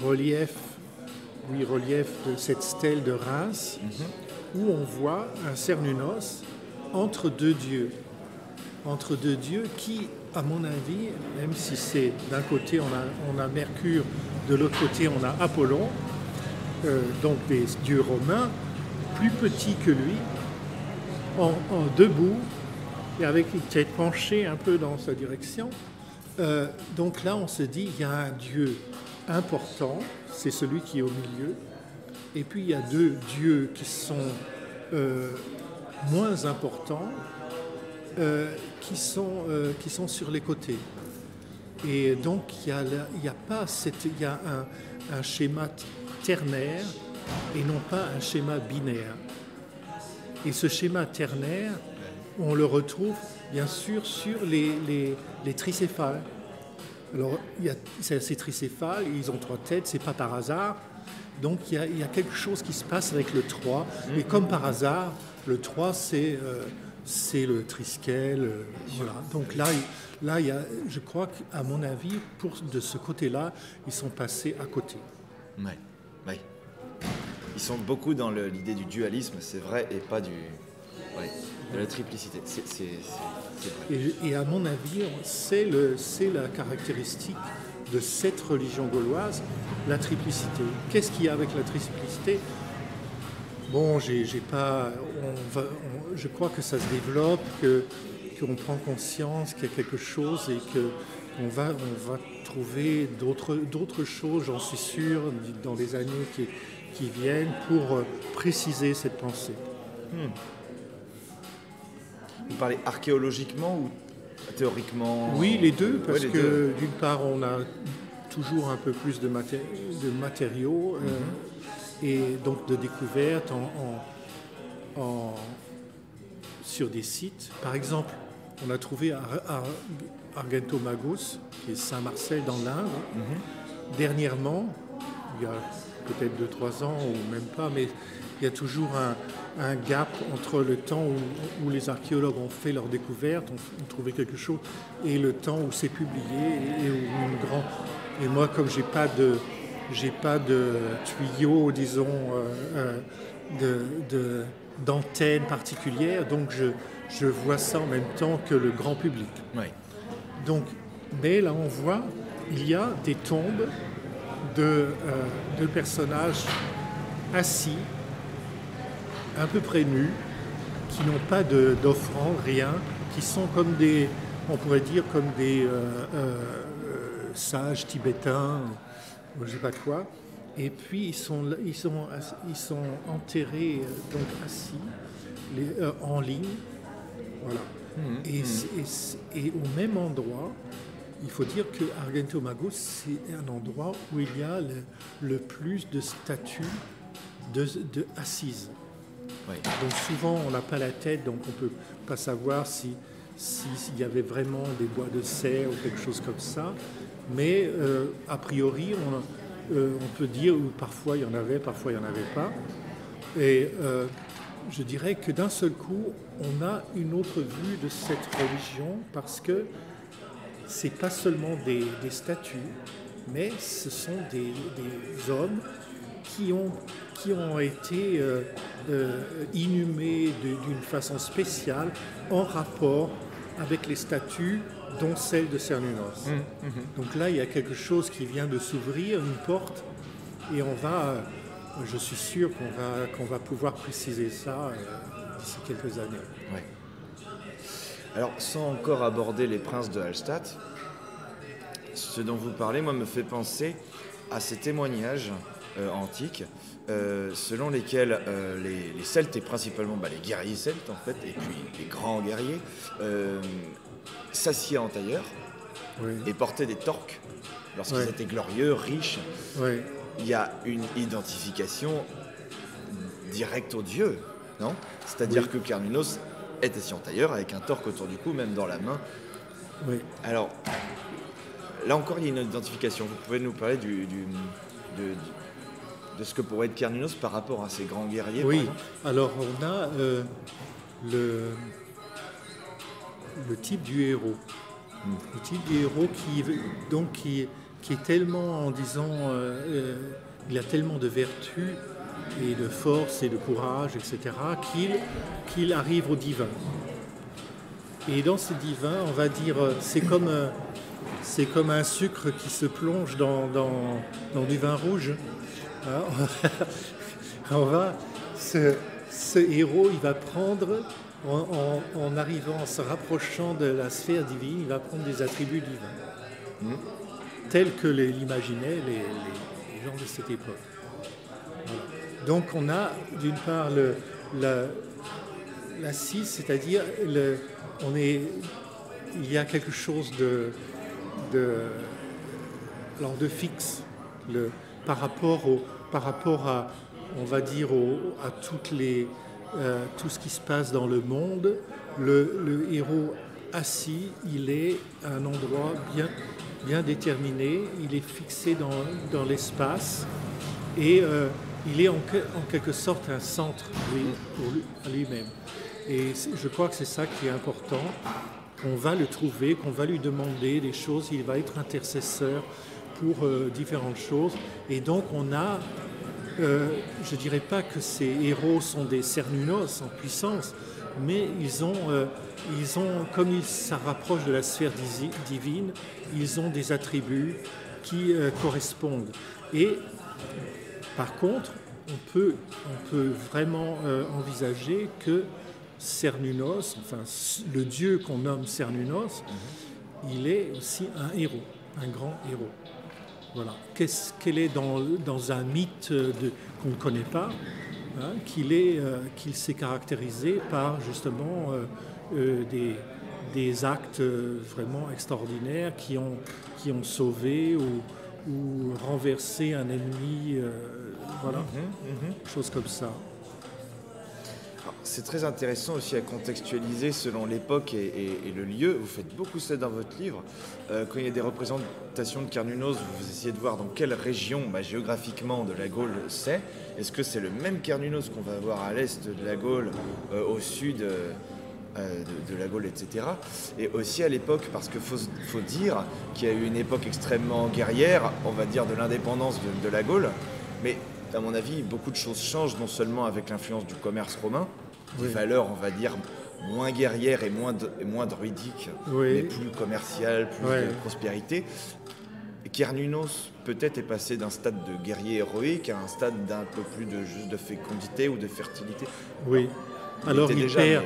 relief de cette stèle de Reims, où on voit un Cernunnos entre deux dieux qui, à mon avis, même si c'est d'un côté on a Mercure, de l'autre côté on a Apollon, donc des dieux romains, plus petits que lui, en debout, et avec une tête penchée un peu dans sa direction. Donc là on se dit, il y a un dieu important, c'est celui qui est au milieu, et puis il y a deux dieux qui sont moins importants, qui sont sur les côtés. Et donc il y a un schéma ternaire et non pas un schéma binaire. Et ce schéma ternaire, on le retrouve bien sûr sur les tricéphales. Alors, ces tricéphales, ils ont 3 têtes, c'est pas par hasard. Donc, il y a quelque chose qui se passe avec le 3. Et comme par hasard, le 3, c'est le triskel. Voilà. Donc là, je crois qu'à mon avis, de ce côté-là, ils sont passés à côté. Oui. Ils sont beaucoup dans l'idée du dualisme, c'est vrai, et pas de la triplicité. C'est vrai. Et à mon avis, c'est la caractéristique de cette religion gauloise, la triplicité. Qu'est-ce qu'il y a avec la triplicité ? Bon, je crois que ça se développe, qu'on prend conscience qu'il y a quelque chose et qu'on va trouver d'autres choses, j'en suis sûr, dans les années qui viennent, pour préciser cette pensée. Vous parlez archéologiquement ou théoriquement ? Oui, les deux, parce que d'une part, on a toujours un peu plus de matériaux et donc de découvertes sur des sites. Par exemple, on a trouvé à Argentomagus, qui est Saint-Marcel dans l'Indre, dernièrement, il y a peut-être 2-3 ans ou même pas, mais il y a toujours un gap entre le temps où les archéologues ont fait leur découverte, ont trouvé quelque chose, et le temps où c'est publié. Et moi, comme j'ai pas de tuyau, disons, d'antenne particulière, donc je vois ça en même temps que le grand public. Oui. Donc, mais là, on voit, il y a des tombes de personnages assis, à peu près nus, qui n'ont pas d'offrande, rien, qui sont comme on pourrait dire comme des sages tibétains, je ne sais pas quoi. Et puis ils sont enterrés, donc assis, en ligne, voilà. Et au même endroit, il faut dire que Argentomagus, c'est un endroit où il y a le plus de statues de assises. Oui. Donc souvent, on n'a pas la tête, donc on ne peut pas savoir s'il y avait vraiment des bois de serre ou quelque chose comme ça. Mais a priori, on peut dire, ou parfois il y en avait, parfois il n'y en avait pas. Et je dirais que d'un seul coup, on a une autre vue de cette religion parce que ce n'est pas seulement des statues, mais ce sont des hommes qui ont été inhumés d'une façon spéciale en rapport avec les statues, dont celle de Cernunnos. Donc là, il y a quelque chose qui vient de s'ouvrir, une porte, et je suis sûr qu'on va pouvoir préciser ça d'ici quelques années. Ouais. Alors, sans encore aborder les princes de Hallstatt, ce dont vous parlez, moi, me fait penser à ces témoignages antiques selon lesquels les Celtes, et principalement les guerriers celtes, en fait, et puis les grands guerriers, s'assiaient en tailleur et portaient des torques lorsqu'ils étaient glorieux, riches. Oui. Il y a une identification directe au dieu, non ? C'est-à-dire que Cernunnos est assis en tailleur avec un torque autour du cou, même dans la main. Oui. Alors, là encore, il y a une identification. Vous pouvez nous parler de ce que pourrait être Cernunnos par rapport à ces grands guerriers? Oui, alors on a le type du héros. Le type du héros qui est tellement, en disant, il a tellement de vertus et de force et de courage, etc., qu'il arrive au divin. Et dans ce divin, on va dire, c'est comme un sucre qui se plonge dans du vin rouge. Ce héros, il va prendre, en arrivant, en se rapprochant de la sphère divine, il va prendre des attributs divins, tels que l'imaginaient les gens de cette époque. Voilà. Donc on a d'une part l'assise, c'est-à-dire il y a quelque chose de fixe par rapport à, on va dire, à tout ce qui se passe dans le monde. Le héros assis, il est à un endroit bien déterminé, il est fixé dans l'espace et il est en quelque sorte un centre à lui-même. Et je crois que c'est ça qui est important, qu'on va le trouver, qu'on va lui demander des choses, il va être intercesseur pour différentes choses. Et donc on a, je ne dirais pas que ces héros sont des Cernunnos en puissance, mais ils ont comme ça rapproche de la sphère divine, ils ont des attributs qui correspondent. Et par contre, on peut vraiment envisager que Cernunnos, enfin le dieu qu'on nomme Cernunnos, il est aussi un héros, un grand héros. Voilà. Qu'elle est dans un mythe qu'on ne connaît pas, qu'il s'est caractérisé par justement des actes vraiment extraordinaires qui ont sauvé ou renversé un ennemi, choses comme ça. C'est très intéressant aussi à contextualiser selon l'époque et le lieu. Vous faites beaucoup ça dans votre livre. Quand il y a des représentations de Cernunnos, vous essayez de voir dans quelle région géographiquement de la Gaule c'est. Est-ce que c'est le même Cernunnos qu'on va avoir à l'est de la Gaule, au sud de la Gaule, etc. Et aussi à l'époque, parce qu'il faut dire qu'il y a eu une époque extrêmement guerrière, on va dire de l'indépendance de la Gaule. Mais à mon avis, beaucoup de choses changent, non seulement avec l'influence du commerce romain, des valeurs, on va dire, moins guerrières et moins druidiques, mais plus commerciales, plus de prospérité. Cernunnos, peut-être, est passé d'un stade de guerrier héroïque à un stade d'un peu plus de fécondité ou de fertilité. Oui. Alors il perd.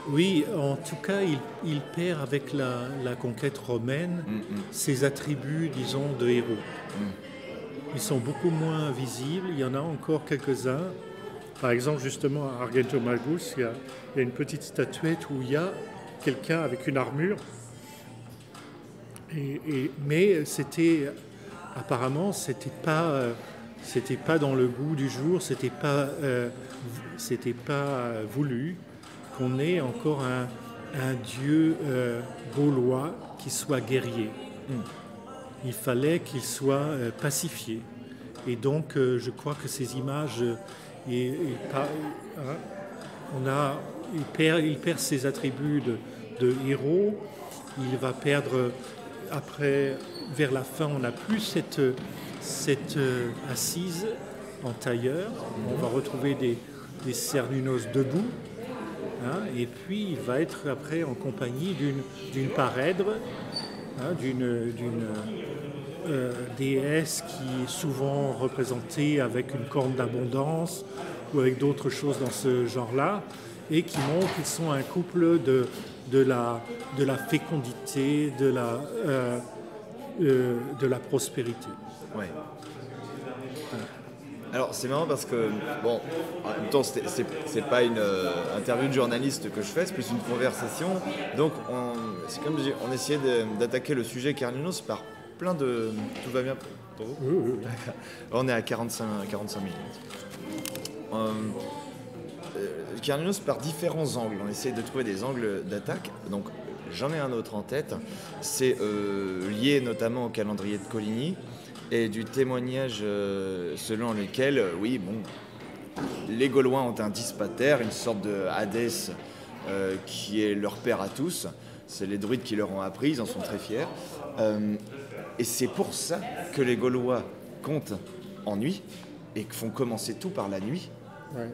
Oui, en tout cas, il perd avec la conquête romaine ses attributs, disons, de héros. Ils sont beaucoup moins visibles. Il y en a encore quelques-uns. Par exemple, justement, à Argentomagus, il y a une petite statuette où il y a quelqu'un avec une armure. Mais apparemment, c'était pas c'était pas dans le goût du jour, c'était pas voulu qu'on ait encore un dieu gaulois qui soit guerrier. Il fallait qu'il soit pacifié. Et donc, je crois que ces images, il perd ses attributs de héros. Il va perdre, après, vers la fin, on n'a plus cette assise en tailleur. On va retrouver des Cernunnos debout. Et puis, il va être après en compagnie d'une parèdre, d'une déesse qui est souvent représentée avec une corne d'abondance ou avec d'autres choses dans ce genre-là, et qui montrent qu'ils sont un couple de la fécondité, de la prospérité. Ouais. Alors c'est marrant parce que, bon, en même temps c'est pas une interview de journaliste que je fais, c'est plus une conversation. Donc c'est comme on essayait d'attaquer le sujet Cernunnos par plein de... Tout va bien pour vous ? Oui. On est à 45 minutes. Cernunnos par différents angles, on essaie de trouver des angles d'attaque. Donc j'en ai un autre en tête, c'est lié notamment au calendrier de Coligny et du témoignage selon lequel, les Gaulois ont un dispater, une sorte de Hadès qui est leur père à tous. C'est les druides qui leur ont appris, ils en sont très fiers. Et c'est pour ça que les Gaulois comptent en nuit et font commencer tout par la nuit. Ouais.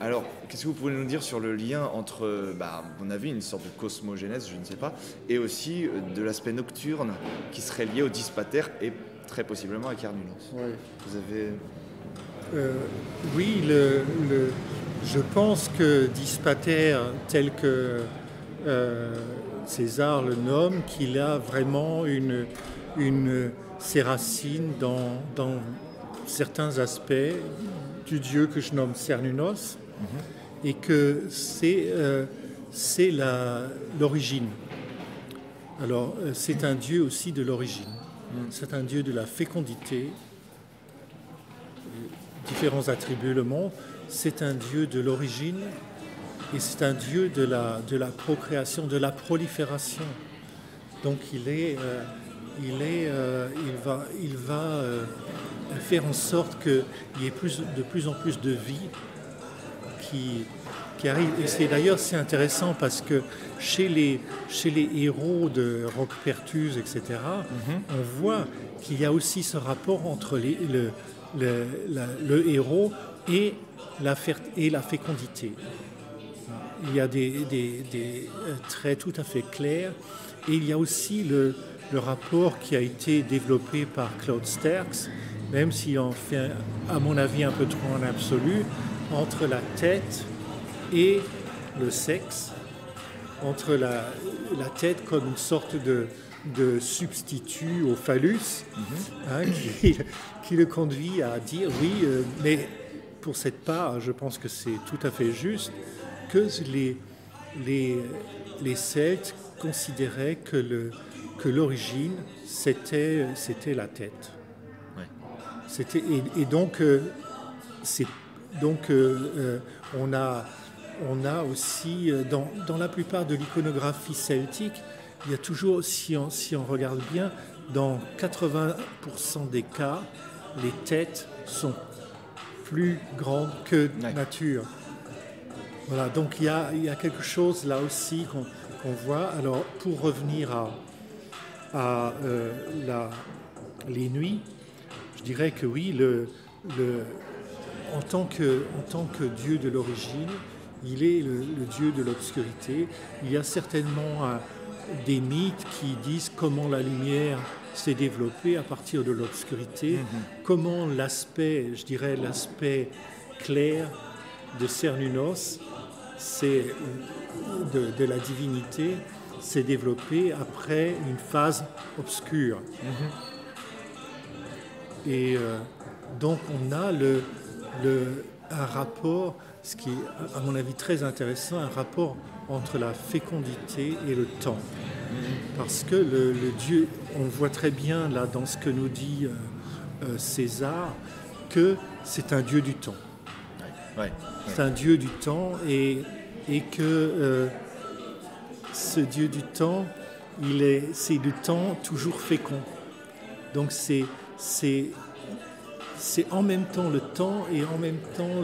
Alors, qu'est-ce que vous pouvez nous dire sur le lien entre, on a vu une sorte de cosmogénèse, je ne sais pas, et aussi de l'aspect nocturne qui serait lié au dispater et très possiblement à Cernunnos. Ouais. Vous avez... Oui, je pense que dispater, tel que César le nomme, qu'il a vraiment ses racines dans certains aspects du dieu que je nomme Cernunnos, et que c'est l'origine. Alors, c'est un dieu aussi de l'origine. C'est un dieu de la fécondité. Différents attributs le montrent. C'est un dieu de l'origine et c'est un dieu de la procréation, de la prolifération. Donc, il va faire en sorte qu'il y ait de plus en plus de vie qui arrive. Et c'est intéressant parce que chez les héros de Roquepertus, etc., on voit qu'il y a aussi ce rapport entre le héros et la fécondité. Il y a des traits tout à fait clairs. Et il y a aussi le rapport qui a été développé par Claude Sterckx, même s'il en fait, à mon avis, un peu trop en absolu, entre la tête et le sexe, entre la tête comme une sorte de substitut au phallus, qui le conduit à dire oui, mais pour cette part, je pense que c'est tout à fait juste, que les Celtes considéraient que l'origine, c'était la tête. Ouais. On a aussi, dans la plupart de l'iconographie celtique, il y a toujours, si on regarde bien, dans 80% des cas, les têtes sont plus grandes que nature. Voilà, donc il y a quelque chose là aussi qu'on voit. Alors, pour revenir à les nuits, je dirais que oui, en tant que dieu de l'origine, il est le dieu de l'obscurité. Il y a certainement des mythes qui disent comment la lumière s'est développée à partir de l'obscurité, comment l'aspect clair de Cernunnos, de la divinité, s'est développé après une phase obscure. Et donc on a un rapport, ce qui est à mon avis très intéressant, un rapport entre la fécondité et le temps. Parce que le Dieu, on voit très bien là dans ce que nous dit César que c'est un dieu du temps. Ouais. C'est un dieu du temps et que ce dieu du temps, c'est du temps toujours fécond. Donc c'est en même temps le temps et en même temps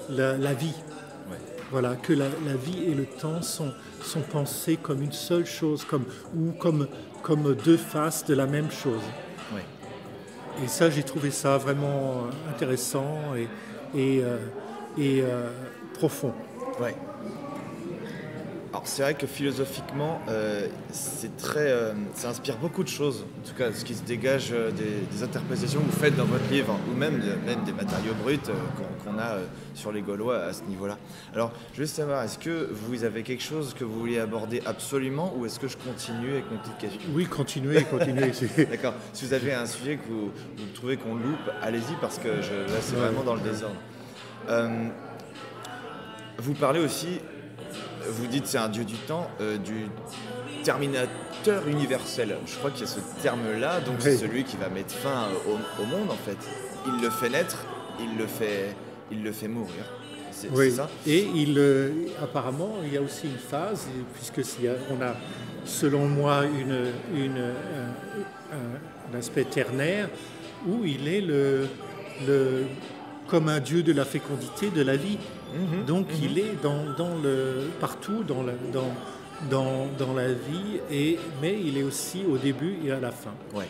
la vie. Ouais. Voilà, que la vie et le temps sont pensés comme une seule chose, comme deux faces de la même chose. Ouais. Et ça, j'ai trouvé ça vraiment intéressant et profond. Ouais. Alors c'est vrai que philosophiquement, ça inspire beaucoup de choses. En tout cas, ce qui se dégage des interprétations que vous faites dans votre livre, ou même des matériaux bruts qu'on a sur les Gaulois à ce niveau-là. Alors, je veux savoir, est-ce que vous avez quelque chose que vous vouliez aborder absolument, ou est-ce que je continue avec mon petite question ? Oui, continuez. D'accord. Si vous avez un sujet que vous trouvez qu'on loupe, allez-y, parce que là, c'est vraiment dans le désordre. Vous parlez aussi, vous dites c'est un dieu du temps, du terminateur universel. Je crois qu'il y a ce terme-là, donc c'est celui qui va mettre fin au monde en fait. Il le fait naître, il le fait mourir. C'est ça. Et apparemment, il y a aussi une phase, on a, selon moi, un aspect ternaire où il est comme un dieu de la fécondité, de la vie. Donc il est partout dans la vie, mais il est aussi au début et à la fin. Ouais.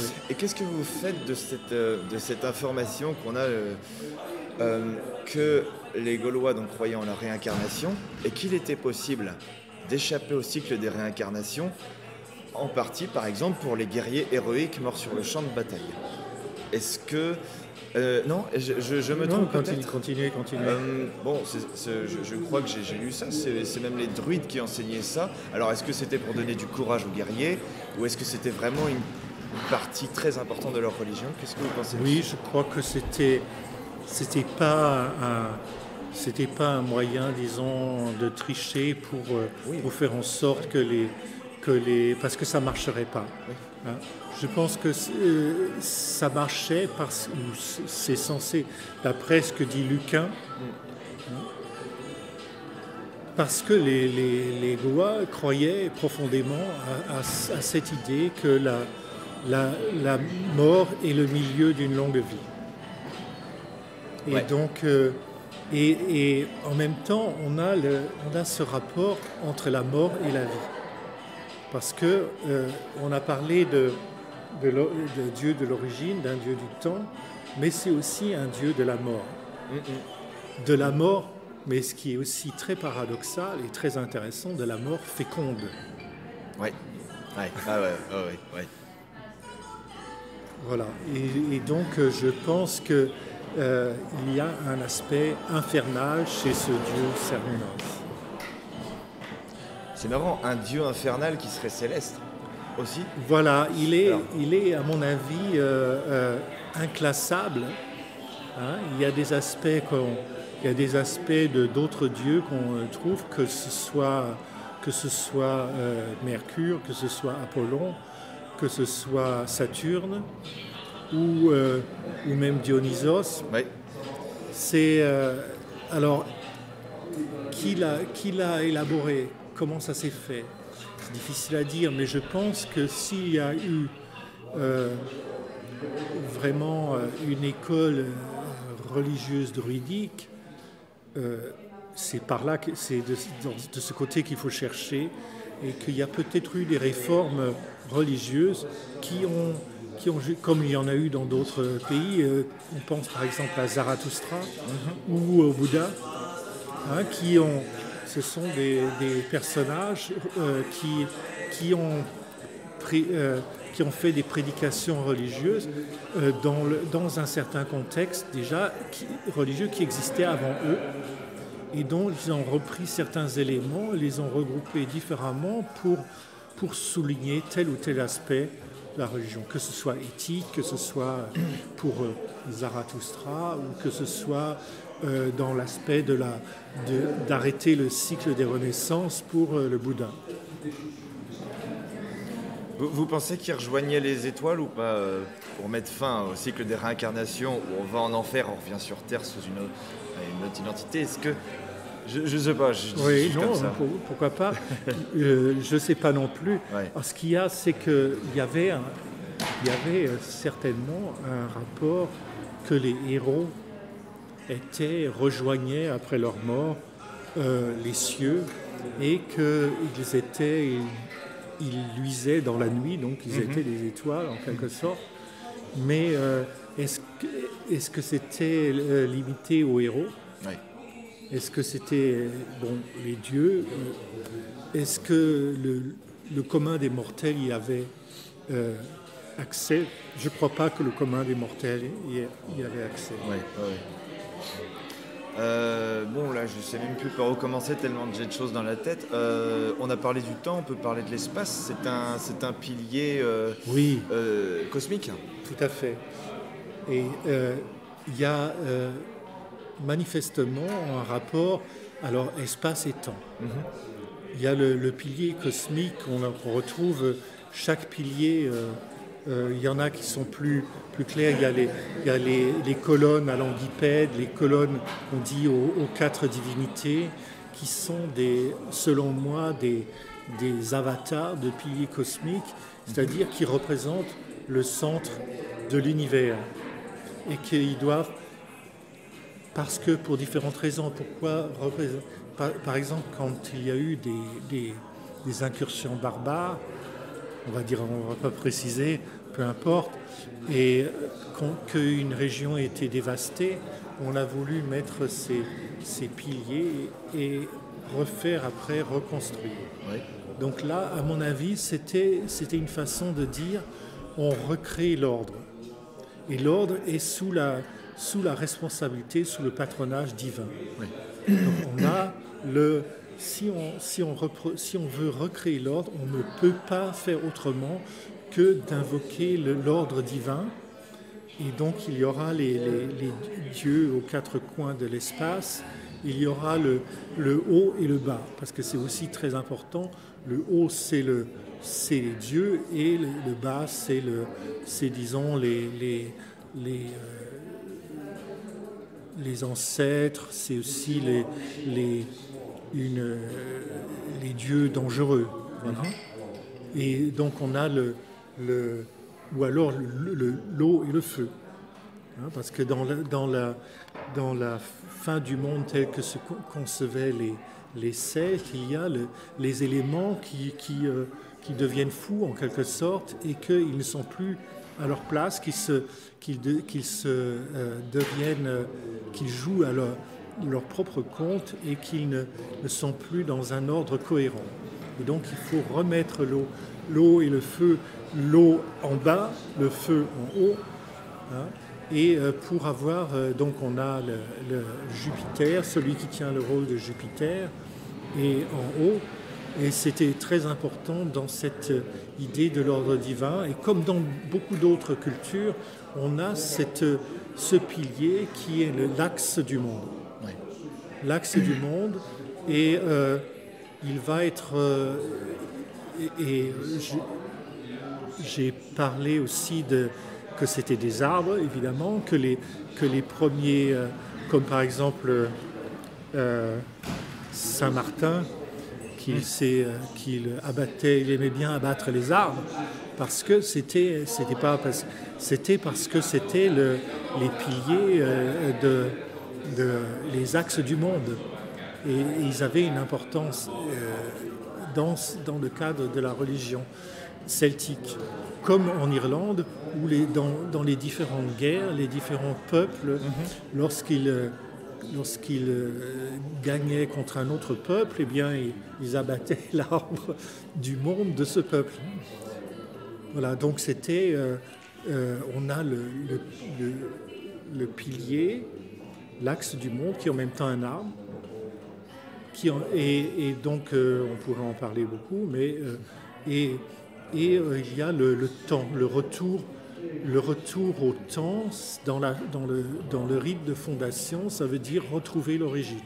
Oui. Et qu'est-ce que vous faites de cette information qu'on a que les Gaulois donc croyaient en la réincarnation et qu'il était possible d'échapper au cycle des réincarnations, en partie par exemple pour les guerriers héroïques morts sur le champ de bataille. Est-ce que non, je me trompe peut-être. Continuez. Je crois que j'ai lu ça. C'est même les druides qui enseignaient ça. Alors, est-ce que c'était pour donner du courage aux guerriers, ou est-ce que c'était vraiment une partie très importante de leur religion ? Qu'est-ce que vous pensez ? Oui, je crois que c'était pas un moyen, disons, de tricher pour faire en sorte parce que ça marcherait pas. Oui. Hein. Je pense que ça marchait parce que c'est censé, d'après ce que dit Lucain, parce que les Gaulois croyaient profondément à cette idée que la mort est le milieu d'une longue vie. Et donc, et en même temps, on a ce rapport entre la mort et la vie. Parce que on a parlé de Dieu de l'origine, d'un Dieu du temps, mais c'est aussi un Dieu de la mort. De la mort, mais ce qui est aussi très paradoxal et très intéressant, de la mort féconde. Oui. Ouais. Voilà. Et donc, je pense qu'il y a un aspect infernal chez ce Dieu Cernunnos. C'est marrant, un dieu infernal qui serait céleste aussi. Voilà, il est à mon avis inclassable. Hein. Il y a des aspects d'autres dieux qu'on trouve, que ce soit Mercure, que ce soit Apollon, que ce soit Saturne ou même Dionysos. Oui. C'est alors qui l'a élaboré? Comment ça s'est fait? C'est difficile à dire, mais je pense que s'il y a eu vraiment une école religieuse druidique, c'est de ce côté qu'il faut chercher, et qu'il y a peut-être eu des réformes religieuses qui ont, comme il y en a eu dans d'autres pays, on pense par exemple à Zarathustra ou au Bouddha, ce sont des personnages qui ont fait des prédications religieuses dans un certain contexte déjà religieux qui existait avant eux, et dont ils ont repris certains éléments, les ont regroupés différemment pour souligner tel ou tel aspect de la religion, que ce soit éthique, que ce soit pour Zarathustra, ou que ce soit dans l'aspect d'arrêter le cycle des renaissances pour le Bouddha. Vous pensez qu'il rejoignait les étoiles ou pas pour mettre fin au cycle des réincarnations où on va en enfer, on revient sur Terre sous une autre identité? Est-ce que... Je sais pas, je dis Oui, juste non, comme ça. pourquoi pas. Je ne sais pas non plus. Ouais. Alors, ce qu'il y a, c'est qu'il y avait certainement un rapport que les héros rejoignaient après leur mort les cieux et ils luisaient dans la nuit, donc ils étaient des étoiles en quelque sorte. Mais est-ce que c'était limité aux héros? Ouais. Est-ce que c'était les dieux? Est-ce que le commun des mortels y avait accès? Je ne crois pas que le commun des mortels y avait accès. Ouais. Bon, là, je sais même plus par où commencer, tellement j'ai de choses dans la tête. On a parlé du temps, on peut parler de l'espace. C'est un pilier cosmique. Tout à fait. Et il y a manifestement un rapport, alors espace et temps. Il y a le pilier cosmique, on retrouve chaque pilier. Il y en a qui sont plus clairs. Il y a les colonnes à languipède, les colonnes, on dit, aux 4 divinités, qui sont, selon moi, des avatars de piliers cosmiques, c'est-à-dire qui représentent le centre de l'univers. Et qu'ils doivent, parce que pour différentes raisons, par exemple, quand il y a eu des incursions barbares, on va pas préciser, peu importe, et qu'une région a été dévastée, on a voulu mettre ces piliers et reconstruire. Oui. Donc là, à mon avis, c'était une façon de dire on recrée l'ordre. Et l'ordre est sous la responsabilité, sous le patronage divin. Oui. Donc on a si on veut recréer l'ordre, on ne peut pas faire autrement que d'invoquer l'ordre divin. Et donc il y aura les dieux aux 4 coins de l'espace, il y aura le haut et le bas, parce que c'est aussi très important. Le haut, c'est les dieux, et le bas, c'est disons les ancêtres, c'est aussi les dieux dangereux. Voilà. Et donc on a ou alors l'eau et le feu. Parce que dans la fin du monde tel que se concevaient les Celtes, il y a les éléments qui deviennent fous en quelque sorte et qu'ils ne sont plus à leur place, qu'ils jouent à leur propre compte et qu'ils ne sont plus dans un ordre cohérent. Et donc il faut remettre l'eau et le feu, l'eau en bas, le feu en haut. Et pour avoir, donc on a le Jupiter, celui qui tient le rôle de Jupiter, et en haut. Et c'était très important dans cette idée de l'ordre divin. Et comme dans beaucoup d'autres cultures, on a ce pilier qui est l'axe du monde. Oui. L'axe du monde, et il va être... j'ai parlé aussi que c'était des arbres, évidemment, que les premiers, comme par exemple Saint-Martin, qu'il abattait, il aimait bien abattre les arbres, parce que c'était parce que c'était les piliers les axes du monde, et ils avaient une importance dans le cadre de la religion celtique, comme en Irlande, où dans les différentes guerres, les différents peuples, lorsqu'ils gagnaient contre un autre peuple, eh bien, ils abattaient l'arbre du monde de ce peuple. Voilà, donc c'était... on a le pilier, l'axe du monde, qui est en même temps un arbre, et donc on pourrait en parler beaucoup, mais... il y a le temps, le retour au temps dans le rite de fondation, ça veut dire retrouver l'origine.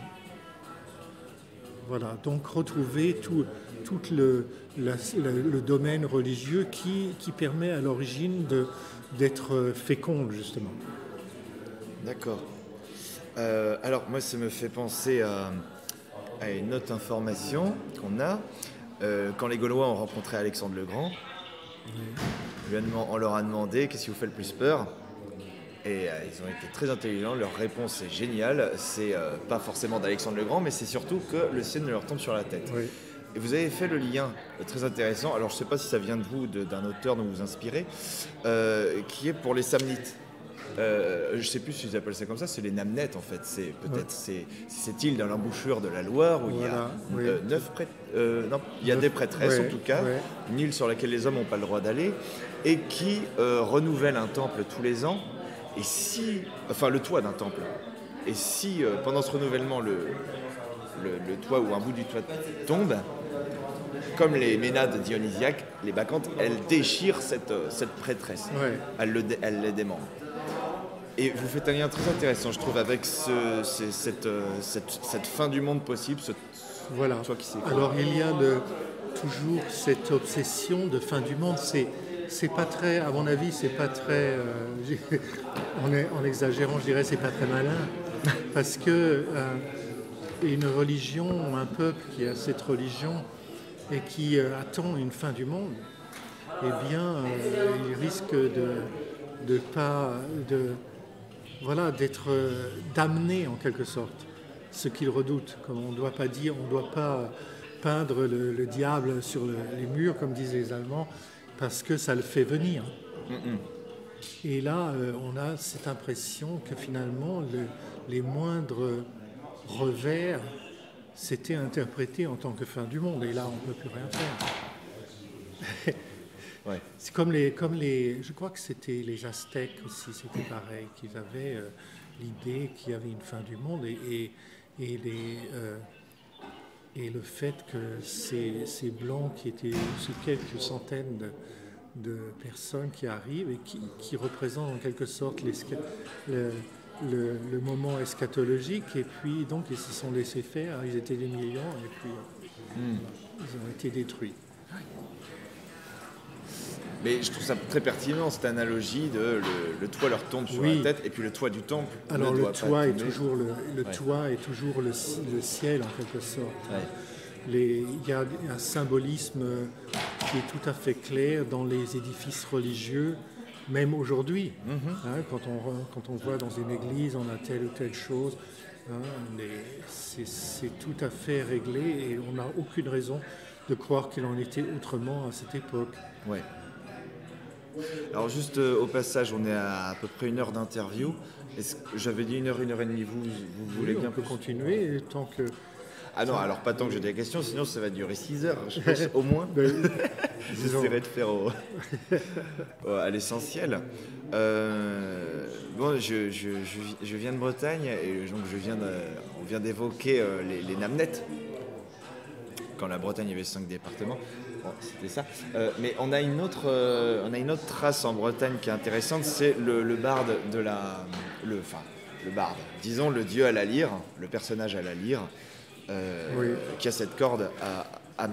Voilà, donc retrouver tout le domaine religieux qui permet à l'origine d'être féconde, justement. D'accord. Alors moi, ça me fait penser à une autre information qu'on a. Quand les Gaulois ont rencontré Alexandre le Grand, on leur a demandé qu'est-ce qui vous fait le plus peur. Et ils ont été très intelligents, leur réponse est géniale. C'est pas forcément d'Alexandre le Grand, mais c'est surtout que le ciel ne leur tombe sur la tête. Oui. Et vous avez fait le lien très intéressant, alors je ne sais pas si ça vient de vous, d'un auteur dont vous vous inspirez, qui est pour les Samnites. Je ne sais plus si ils appellent ça comme ça, c'est les Namnettes en fait. C'est peut-être cette île dans l'embouchure de la Loire où Voilà, il y a 9 prêtres, non, il y a des prêtresses en tout cas, ouais. une île sur laquelle les hommes n'ont pas le droit d'aller et qui renouvelle un temple tous les ans. Et si, enfin le toit d'un temple. Et si pendant ce renouvellement le toit ou un bout du toit tombe, comme les Ménades dionysiaques, les Bacchantes, elles déchirent cette prêtresse. Ouais. Elles les démembrent. Et vous faites un lien très intéressant, je trouve, avec cette fin du monde possible, Voilà. toit qui s'écroule. Alors il y a toujours cette obsession de fin du monde. C'est pas très, à mon avis, c'est pas très, en exagérant, je dirais, c'est pas très malin, parce que une religion, un peuple qui a cette religion et qui attend une fin du monde, eh bien, il risque d'être damné en quelque sorte, ce qu'il redoute. Comme on ne doit pas peindre le diable sur les murs, comme disent les Allemands, parce que ça le fait venir. Et là, on a cette impression que finalement, les moindres revers s'étaient interprétés en tant que fin du monde. Et là, on ne peut plus rien faire. Ouais. C'est comme je crois que c'était les Aztèques aussi, c'était pareil, qu'ils avaient l'idée qu'il y avait une fin du monde et le fait que ces Blancs qui étaient sous quelques centaines de personnes qui arrivent et qui représentent en quelque sorte le moment eschatologique, et puis donc ils se sont laissés faire, ils étaient des millions et puis ils ont été détruits. Mais je trouve ça très pertinent, cette analogie de le toit leur tombe sur la tête et puis le toit du temple. Alors le toit est toujours Ouais. le ciel en quelque sorte. Ouais. Il y a un symbolisme qui est tout à fait clair dans les édifices religieux, même aujourd'hui. Quand on voit dans une église, on a telle ou telle chose. C'est tout à fait réglé et on n'a aucune raison de croire qu'il en était autrement à cette époque. Ouais. Alors juste au passage, on est à peu près 1 heure d'interview. J'avais dit 1 heure et demie, vous voulez bien on peut continuer tant que... Ah non, alors pas tant que j'ai des questions, sinon ça va durer 6 heures, je pense, au moins. J'essaierai de faire à l'essentiel. Bon, je viens de Bretagne et donc on vient d'évoquer les Namnettes. Quand la Bretagne avait 5 départements. Bon, c'était ça. Mais on a une autre trace en Bretagne qui est intéressante, c'est le barde le barde, disons le dieu à la lyre, le personnage à la lyre, qui a cette corde à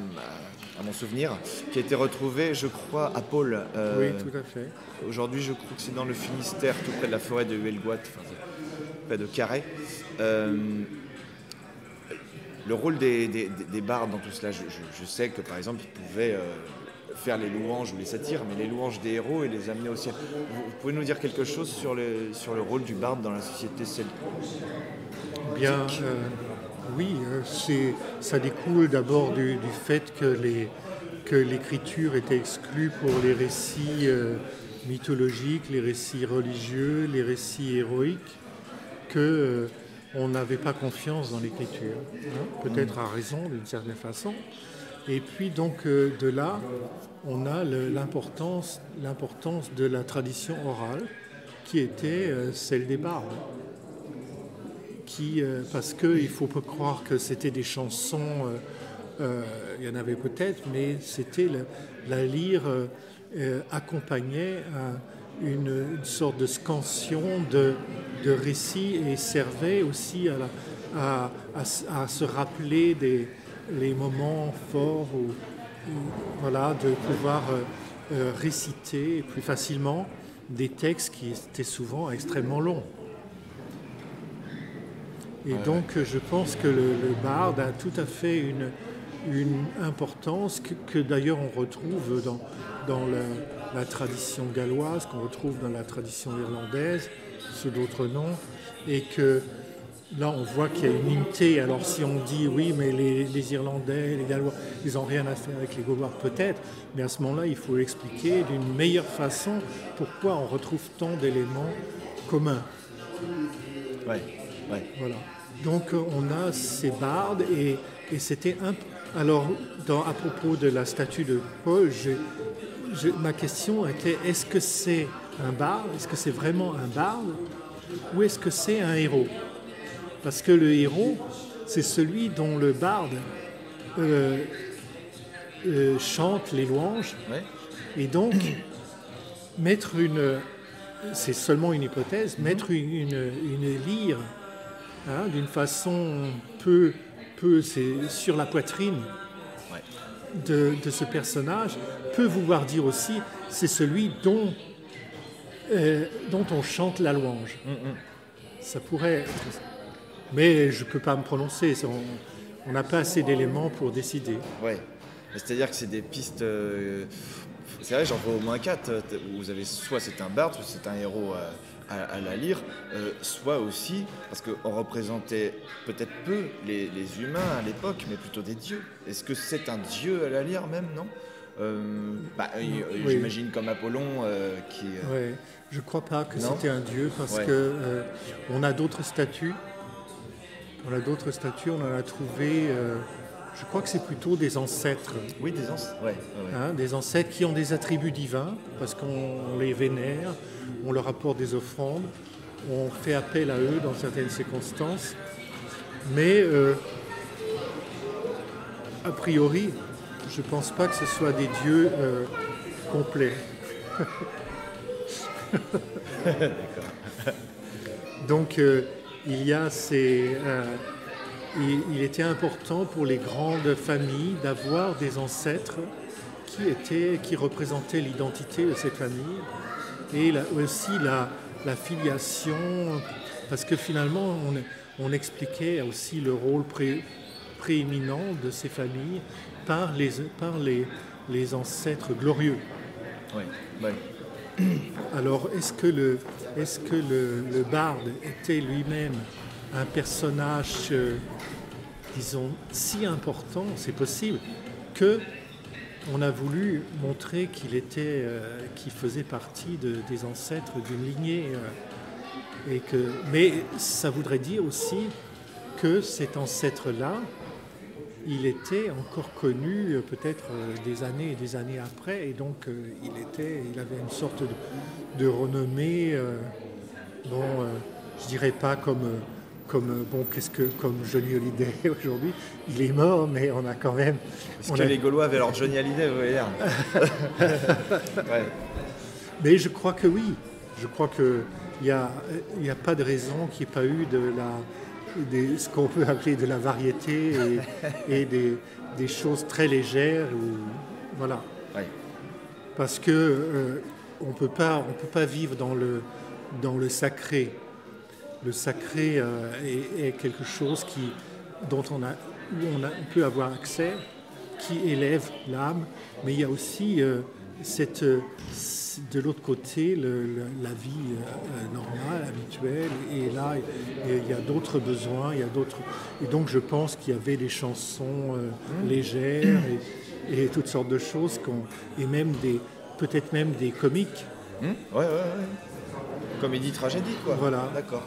mon souvenir, qui a été retrouvé, je crois, à Pôle. Oui, tout à fait. Aujourd'hui, je crois que c'est dans le Finistère, tout près de la forêt de Huelgoat, près de Carhaix. Le rôle des bardes dans tout cela, je sais que par exemple, ils pouvaient faire les louanges ou les satires, mais les louanges des héros et les amener au ciel. Vous pouvez nous dire quelque chose sur le rôle du barde dans la société celtique? Bien, oui, ça découle d'abord du fait que l'écriture était exclue pour les récits mythologiques, les récits religieux, les récits héroïques, on n'avait pas confiance dans l'écriture, peut-être à raison d'une certaine façon. Et puis donc de là, on a l'importance de la tradition orale qui était celle des bardes. Parce qu'il ne faut pas croire que c'était des chansons, il y en avait peut-être, mais c'était la lyre accompagnait une sorte de scansion de récits et servait aussi à se rappeler les moments forts voilà, de pouvoir réciter plus facilement des textes qui étaient souvent extrêmement longs. Et donc je pense que le barde a tout à fait une importance que d'ailleurs on retrouve dans la tradition galloise, qu'on retrouve dans la tradition irlandaise, sous d'autres noms, et que là on voit qu'il y a une unité. Alors si on dit oui mais les Irlandais, les Gallois, ils n'ont rien à faire avec les Gaulois peut-être, mais à ce moment-là il faut expliquer d'une meilleure façon pourquoi on retrouve tant d'éléments communs. Ouais. Voilà. Donc on a ces bardes et c'était un... Alors à propos de la statue de Paul, ma question était est-ce que c'est un barde, est-ce que c'est vraiment un barde ou est-ce que c'est un héros? Parce que le héros, c'est celui dont le barde chante les louanges. Ouais. Et donc, c'est seulement une hypothèse, mettre une lyre d'une façon c'est sur la poitrine de ce personnage, peut vouloir dire aussi c'est celui dont on chante la louange. Ça pourrait être... Mais je ne peux pas me prononcer, on n'a pas assez d'éléments pour décider. Ouais, c'est-à-dire que c'est des pistes... C'est vrai, j'en vois au moins 4, où vous avez soit c'est un barde, soit c'est un héros à la lyre, soit aussi, parce qu'on représentait peut-être peu les humains à l'époque, mais plutôt des dieux. Est-ce que c'est un dieu à la lyre même, non Oui. J'imagine comme Apollon qui... Ouais. Je ne crois pas que Non c'était un dieu, parce que on a d'autres statues. On en a trouvé... je crois que c'est plutôt des ancêtres. Oui, des ancêtres, ouais. Des ancêtres qui ont des attributs divins, parce qu'on les vénère, on leur apporte des offrandes, on fait appel à eux dans certaines circonstances. Mais, a priori, je ne pense pas que ce soit des dieux complets. D'accord. Donc, il y a il était important pour les grandes familles d'avoir des ancêtres qui représentaient l'identité de cette famille et aussi la filiation, parce que finalement on expliquait aussi le rôle prééminent de ces familles par les ancêtres glorieux. Oui. Alors est-ce que le barde était lui-même un personnage, disons, si important, c'est possible, que on a voulu montrer qu'il faisait partie des ancêtres d'une lignée, mais ça voudrait dire aussi que cet ancêtre-là, il était encore connu peut-être des années et des années après, et donc il avait une sorte de renommée, je dirais pas comme Johnny Hallyday aujourd'hui, il est mort, mais on a quand même... Les Gaulois avaient leur Johnny Hallyday, vous voyez dire. Ouais. Mais je crois que oui. Je crois qu'il n'y a pas de raison qu'il n'y ait pas eu ce qu'on peut appeler de la variété et des choses très légères. Voilà. Ouais. Parce que on peut pas vivre dans le sacré. Le sacré est quelque chose où on peut avoir accès, qui élève l'âme, mais il y a aussi de l'autre côté la vie normale, habituelle, et là il y a d'autres besoins, et donc je pense qu'il y avait des chansons légères et toutes sortes de choses, et même peut-être même des comiques. Ouais. Comédie, tragédie, quoi. Voilà. D'accord.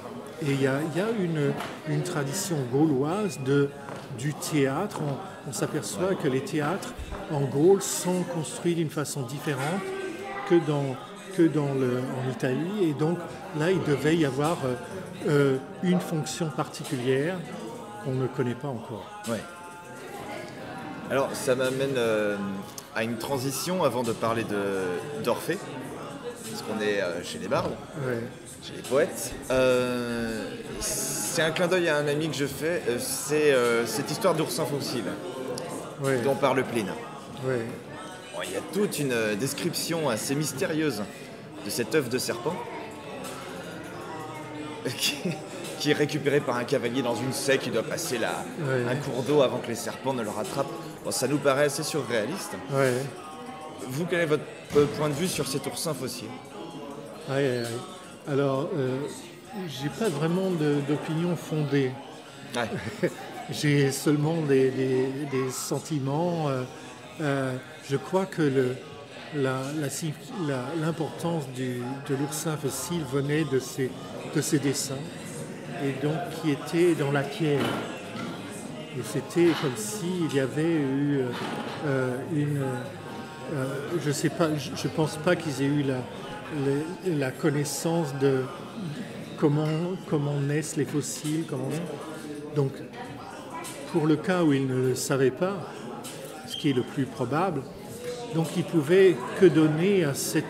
Et il y a une tradition gauloise du théâtre. On s'aperçoit que les théâtres en Gaule sont construits d'une façon différente que en Italie. Et donc là, il devait y avoir une fonction particulière qu'on ne connaît pas encore. Ouais. Alors, ça m'amène à une transition avant de parler d'Orphée, parce qu'on est chez les bardes. Ouais. Chez les poètes. C'est un clin d'œil à un ami que je fais, c'est cette histoire d'oursin fossile. Ouais. dont parle Pline. Ouais. Bon, il y a toute une description assez mystérieuse de cet œuf de serpent qui, qui est récupéré par un cavalier dans une sec qui doit passer un cours d'eau avant que les serpents ne le rattrapent. Bon, ça nous paraît assez surréaliste. Ouais. Vous, quel est votre point de vue sur cet oursin fossile? Ouais. Alors, j'ai pas vraiment d'opinion fondée. Ouais. J'ai seulement des sentiments. Je crois que l'importance de l'oursin fossile venait de ses dessins, et donc qui étaient dans la pierre. Et c'était comme s'il y avait eu je sais pas, je pense pas qu'ils aient eu la connaissance de comment naissent les fossiles. Donc, pour le cas où ils ne le savaient pas, ce qui est le plus probable, donc ils pouvaient que donner à ces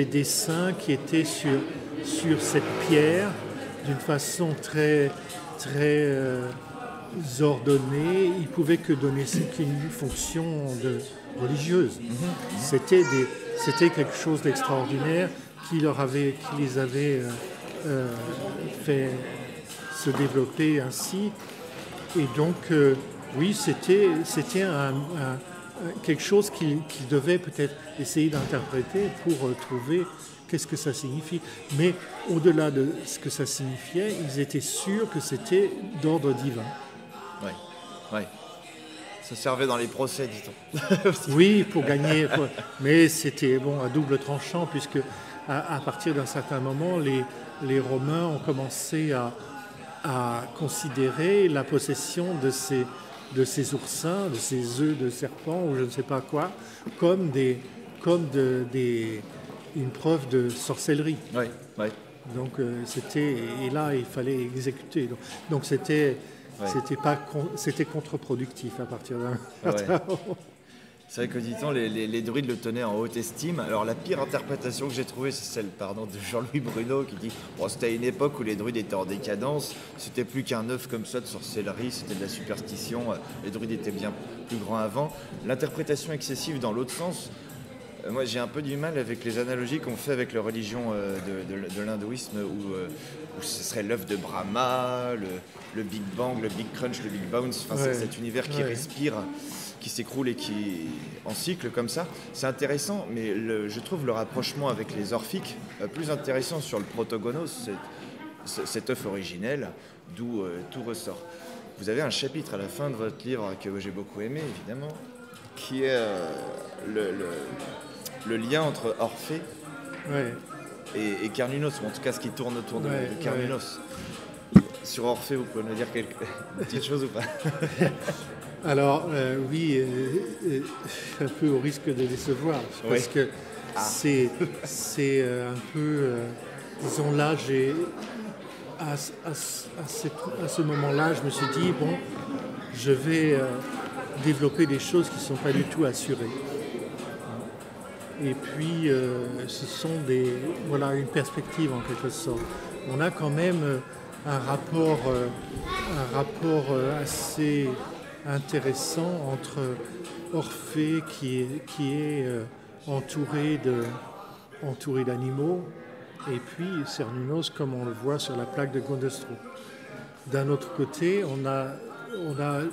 dessins qui étaient sur cette pierre d'une façon très ordonnée. Ils pouvaient que donner une fonction religieuse. C'était quelque chose d'extraordinaire qui les avait fait se développer ainsi. Et donc, oui, c'était quelque chose qu'ils devaient peut-être essayer d'interpréter pour trouver qu'est-ce que ça signifie. Mais au-delà de ce que ça signifiait, ils étaient sûrs que c'était d'ordre divin. Oui. Ça servait dans les procès, dit-on. Oui, pour gagner. Mais c'était à double tranchant, puisque à partir d'un certain moment, les Romains ont commencé à considérer la possession de ces oursins, de ces œufs de serpent ou je ne sais pas quoi, comme une preuve de sorcellerie. Oui. Donc et là il fallait exécuter. Donc c'était contre-productif à partir d'un certain moment. C'est vrai que, dit-on, les druides le tenaient en haute estime. Alors la pire interprétation que j'ai trouvée, c'est celle de Jean-Louis Bruno qui dit c'était à une époque où les druides étaient en décadence, c'était plus qu'un œuf comme ça de sorcellerie, c'était de la superstition, les druides étaient bien plus grands avant. L'interprétation excessive dans l'autre sens, moi j'ai un peu du mal avec les analogies qu'on fait avec la religion de l'hindouisme où ce serait l'œuf de Brahma, le Big Bang, le Big Crunch, le Big Bounce, c'est cet univers qui respire, qui s'écroule et qui en cycle comme ça. C'est intéressant, mais je trouve le rapprochement avec les orphiques plus intéressant sur le protogonos, cet œuf originel, d'où tout ressort. Vous avez un chapitre à la fin de votre livre que j'ai beaucoup aimé, évidemment, qui est le lien entre Orphée et Carnunos, ou en tout cas ce qui tourne autour de Carnunos. Sur Orphée, vous pouvez me dire quelques petites choses ou pas? Alors oui, un peu au risque de décevoir, parce que c'est un peu, disons là, à ce moment-là, je me suis dit, je vais développer des choses qui ne sont pas du tout assurées. Et puis, ce sont une perspective en quelque sorte. On a quand même un rapport assez intéressant entre Orphée qui est entouré d'animaux, et puis Cernunnos comme on le voit sur la plaque de Gondostro. D'un autre côté, on a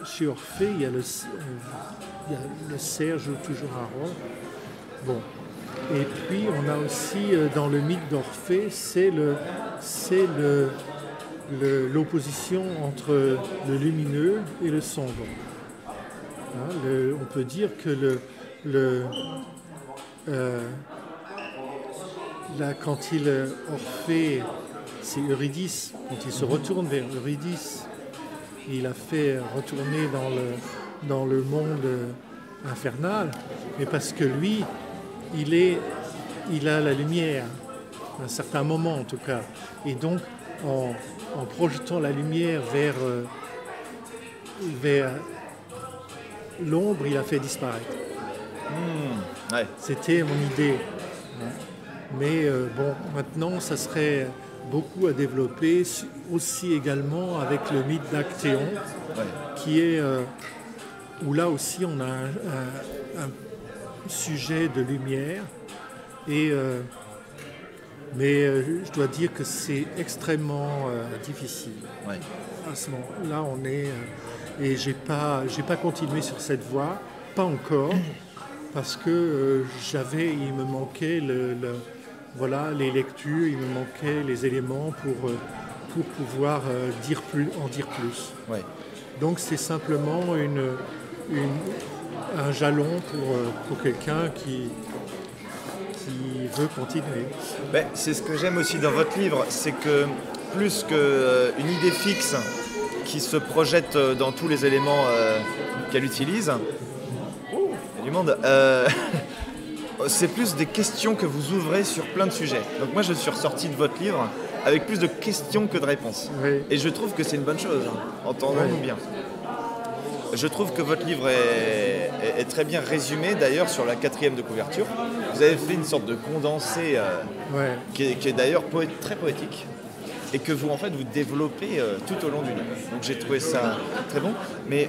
chez Orphée, il y a le cerf joue toujours un rôle. Et puis on a aussi dans le mythe d'Orphée, c'est l'opposition entre le lumineux et le sombre. On peut dire que quand Orphée, c'est Eurydice, quand il se retourne vers Eurydice, il a fait retourner dans le monde infernal, mais parce que lui, il a la lumière, à un certain moment en tout cas, et donc en projetant la lumière vers l'ombre, il a fait disparaître. C'était mon idée. Mais maintenant, ça serait beaucoup à développer, aussi également avec le mythe d'Actéon, Ouais. qui est où là aussi on a un sujet de lumière, mais je dois dire que c'est extrêmement difficile. Ouais. À ce moment-là, on est et j'ai pas continué sur cette voie, pas encore, parce que il me manquait voilà, les lectures, il me manquait les éléments pour pouvoir en dire plus. Ouais. Donc c'est simplement un jalon pour quelqu'un qui veut continuer. Ben, c'est ce que j'aime aussi dans votre livre, c'est que plus qu'une idée fixe qui se projette dans tous les éléments qu'elle utilise, il y a du monde, c'est plus des questions que vous ouvrez sur plein de sujets. Donc moi je suis ressorti de votre livre avec plus de questions que de réponses. Oui. Et je trouve que c'est une bonne chose, entendons-nous bien. Je trouve que votre livre est très bien résumé, d'ailleurs sur la 4e de couverture. Vous avez fait une sorte de condensé qui est d'ailleurs très poétique et que vous, en fait, vous développez tout au long du livre. Donc j'ai trouvé ça très bon. Mais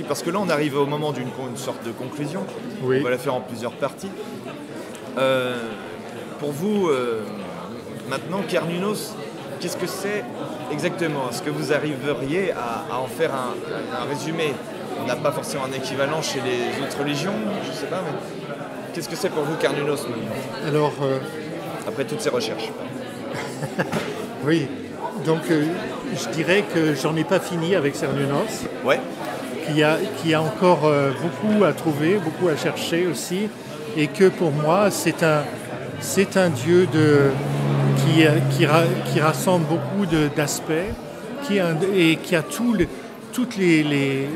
parce que là on arrive au moment d'une sorte de conclusion, oui. On va la faire en plusieurs parties. Pour vous, maintenant, Cernunnos, qu'est-ce que c'est exactement? Est-ce que vous arriveriez à en faire un résumé? On n'a pas forcément un équivalent chez les autres religions, je ne sais pas, mais qu'est-ce que c'est pour vous Cernunnos maintenant? Alors, après toutes ces recherches. Oui, donc je dirais que j'en ai pas fini avec Cernunnos. Ouais. Qui a encore beaucoup à trouver, beaucoup à chercher aussi, et que pour moi c'est un Dieu qui rassemble beaucoup d'aspects, et qui a toutes les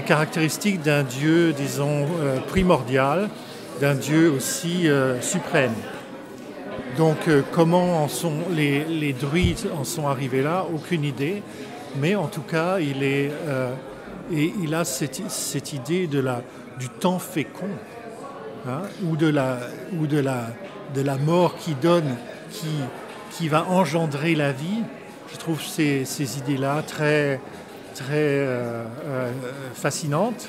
caractéristiques d'un Dieu, disons, primordial, d'un Dieu aussi suprême. Donc comment les druides en sont arrivés là, aucune idée, mais en tout cas il a cette idée du temps fécond, hein, ou de la mort qui donne, qui va engendrer la vie. Je trouve ces idées-là très, très fascinantes.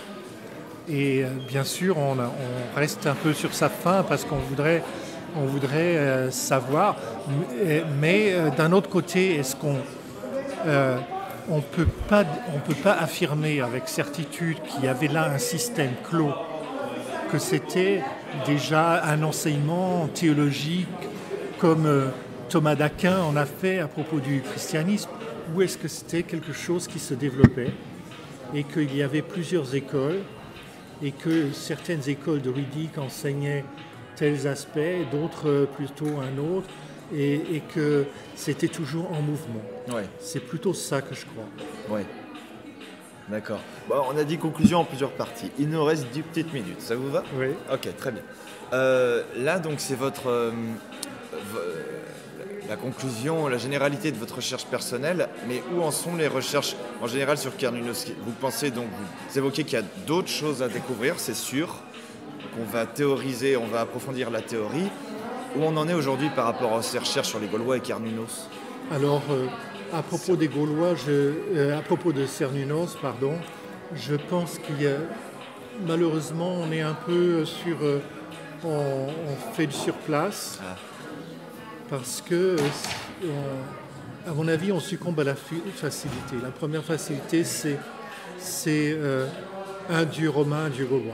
Et bien sûr, on reste un peu sur sa faim parce qu'on voudrait savoir. Mais d'un autre côté, est-ce qu'on on peut pas affirmer avec certitude qu'il y avait là un système clos, que c'était déjà un enseignement théologique comme Thomas d'Aquin en a fait à propos du christianisme, ou est-ce que c'était quelque chose qui se développait et qu'il y avait plusieurs écoles et que certaines écoles druidiques enseignaient tels aspects, d'autres plutôt un autre, et que c'était toujours en mouvement. Ouais. C'est plutôt ça que je crois. Ouais. D'accord. Bon, on a dit conclusion en plusieurs parties. Il nous reste 10 petites minutes. Ça vous va? Oui. Ok, très bien. Là, donc, c'est la conclusion, la généralité de votre recherche personnelle, mais où en sont les recherches en général sur Cernunnos? Vous pensez donc, vous évoquez qu'il y a d'autres choses à découvrir, c'est sûr, qu'on va théoriser, on va approfondir la théorie. Où on en est aujourd'hui par rapport à ces recherches sur les Gaulois et Cernunnos? Alors, à propos des Gaulois, à propos de Cernunnos, pardon, je pense qu'il y a, malheureusement, on est un peu on fait du surplace, parce que, à mon avis, on succombe à la facilité. La première facilité, c'est un dieu romain, un dieu gaulois.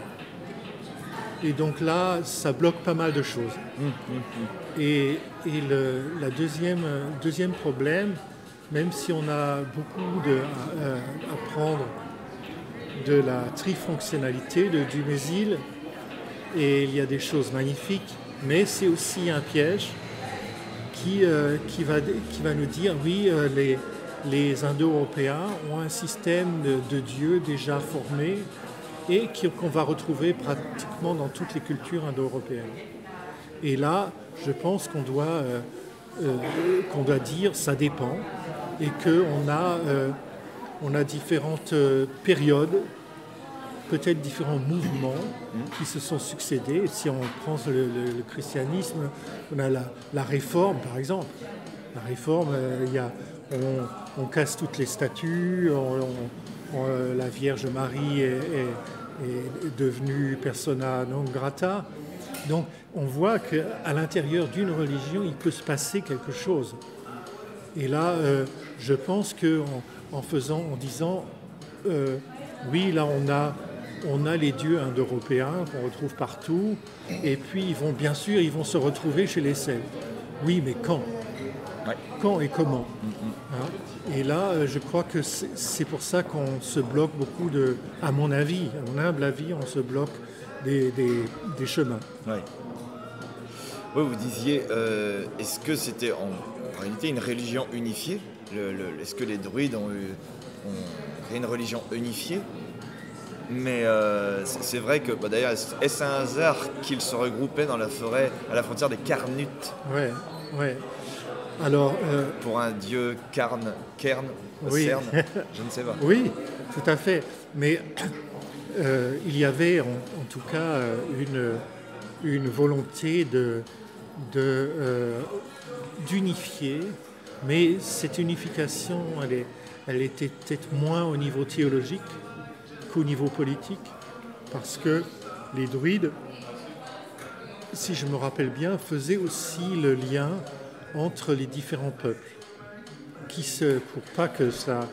Et donc là, ça bloque pas mal de choses. Et le deuxième problème, même si on a beaucoup à prendre de la trifonctionnalité de Dumézil, et il y a des choses magnifiques, mais c'est aussi un piège qui va nous dire, oui, les Indo-Européens ont un système de dieux déjà formé, et qu'on va retrouver pratiquement dans toutes les cultures indo-européennes. Et là, je pense qu'on doit dire ça dépend, et qu'on a différentes périodes peut-être différents mouvements qui se sont succédés. Si on prend le christianisme, on a la réforme, par exemple. La réforme, on casse toutes les statues, la Vierge Marie est devenue persona non grata. Donc on voit qu'à l'intérieur d'une religion, il peut se passer quelque chose. Et là, je pense qu'en disant, oui, là on a les dieux indo-européens qu'on retrouve partout, et puis bien sûr, ils vont se retrouver chez les Celtes. Oui, mais quand ? Ouais. Quand et comment ? Hein ? Et là, je crois que c'est pour ça qu'on se bloque beaucoup à mon humble avis, on se bloque des chemins. Ouais. Oui, vous disiez, est-ce que c'était en réalité une religion unifiée ? Est-ce que les druides ont créé une religion unifiée ? Mais c'est vrai que, d'ailleurs, est-ce un hasard qu'ils se regroupaient dans la forêt à la frontière des Carnutes ? Ouais. Alors, pour un dieu Cerne, oui. Cerne, je ne sais pas. Oui, tout à fait. Mais il y avait en tout cas une volonté d'unifier, mais cette unification, elle était peut-être moins au niveau théologique qu'au niveau politique, parce que les druides, si je me rappelle bien, faisaient aussi le lien entre les différents peuples, pour pas que ça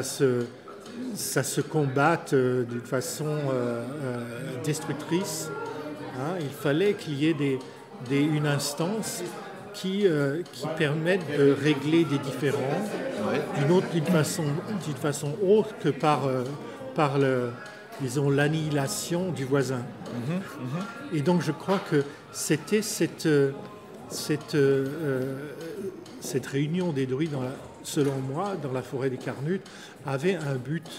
se combatte d'une façon destructrice. Hein, il fallait qu'il y ait une instance qui permette de régler des différends d'une façon autre que par l'annihilation du voisin. Et donc je crois que c'était cette réunion des druides, selon moi, dans la forêt des Carnutes, avait un but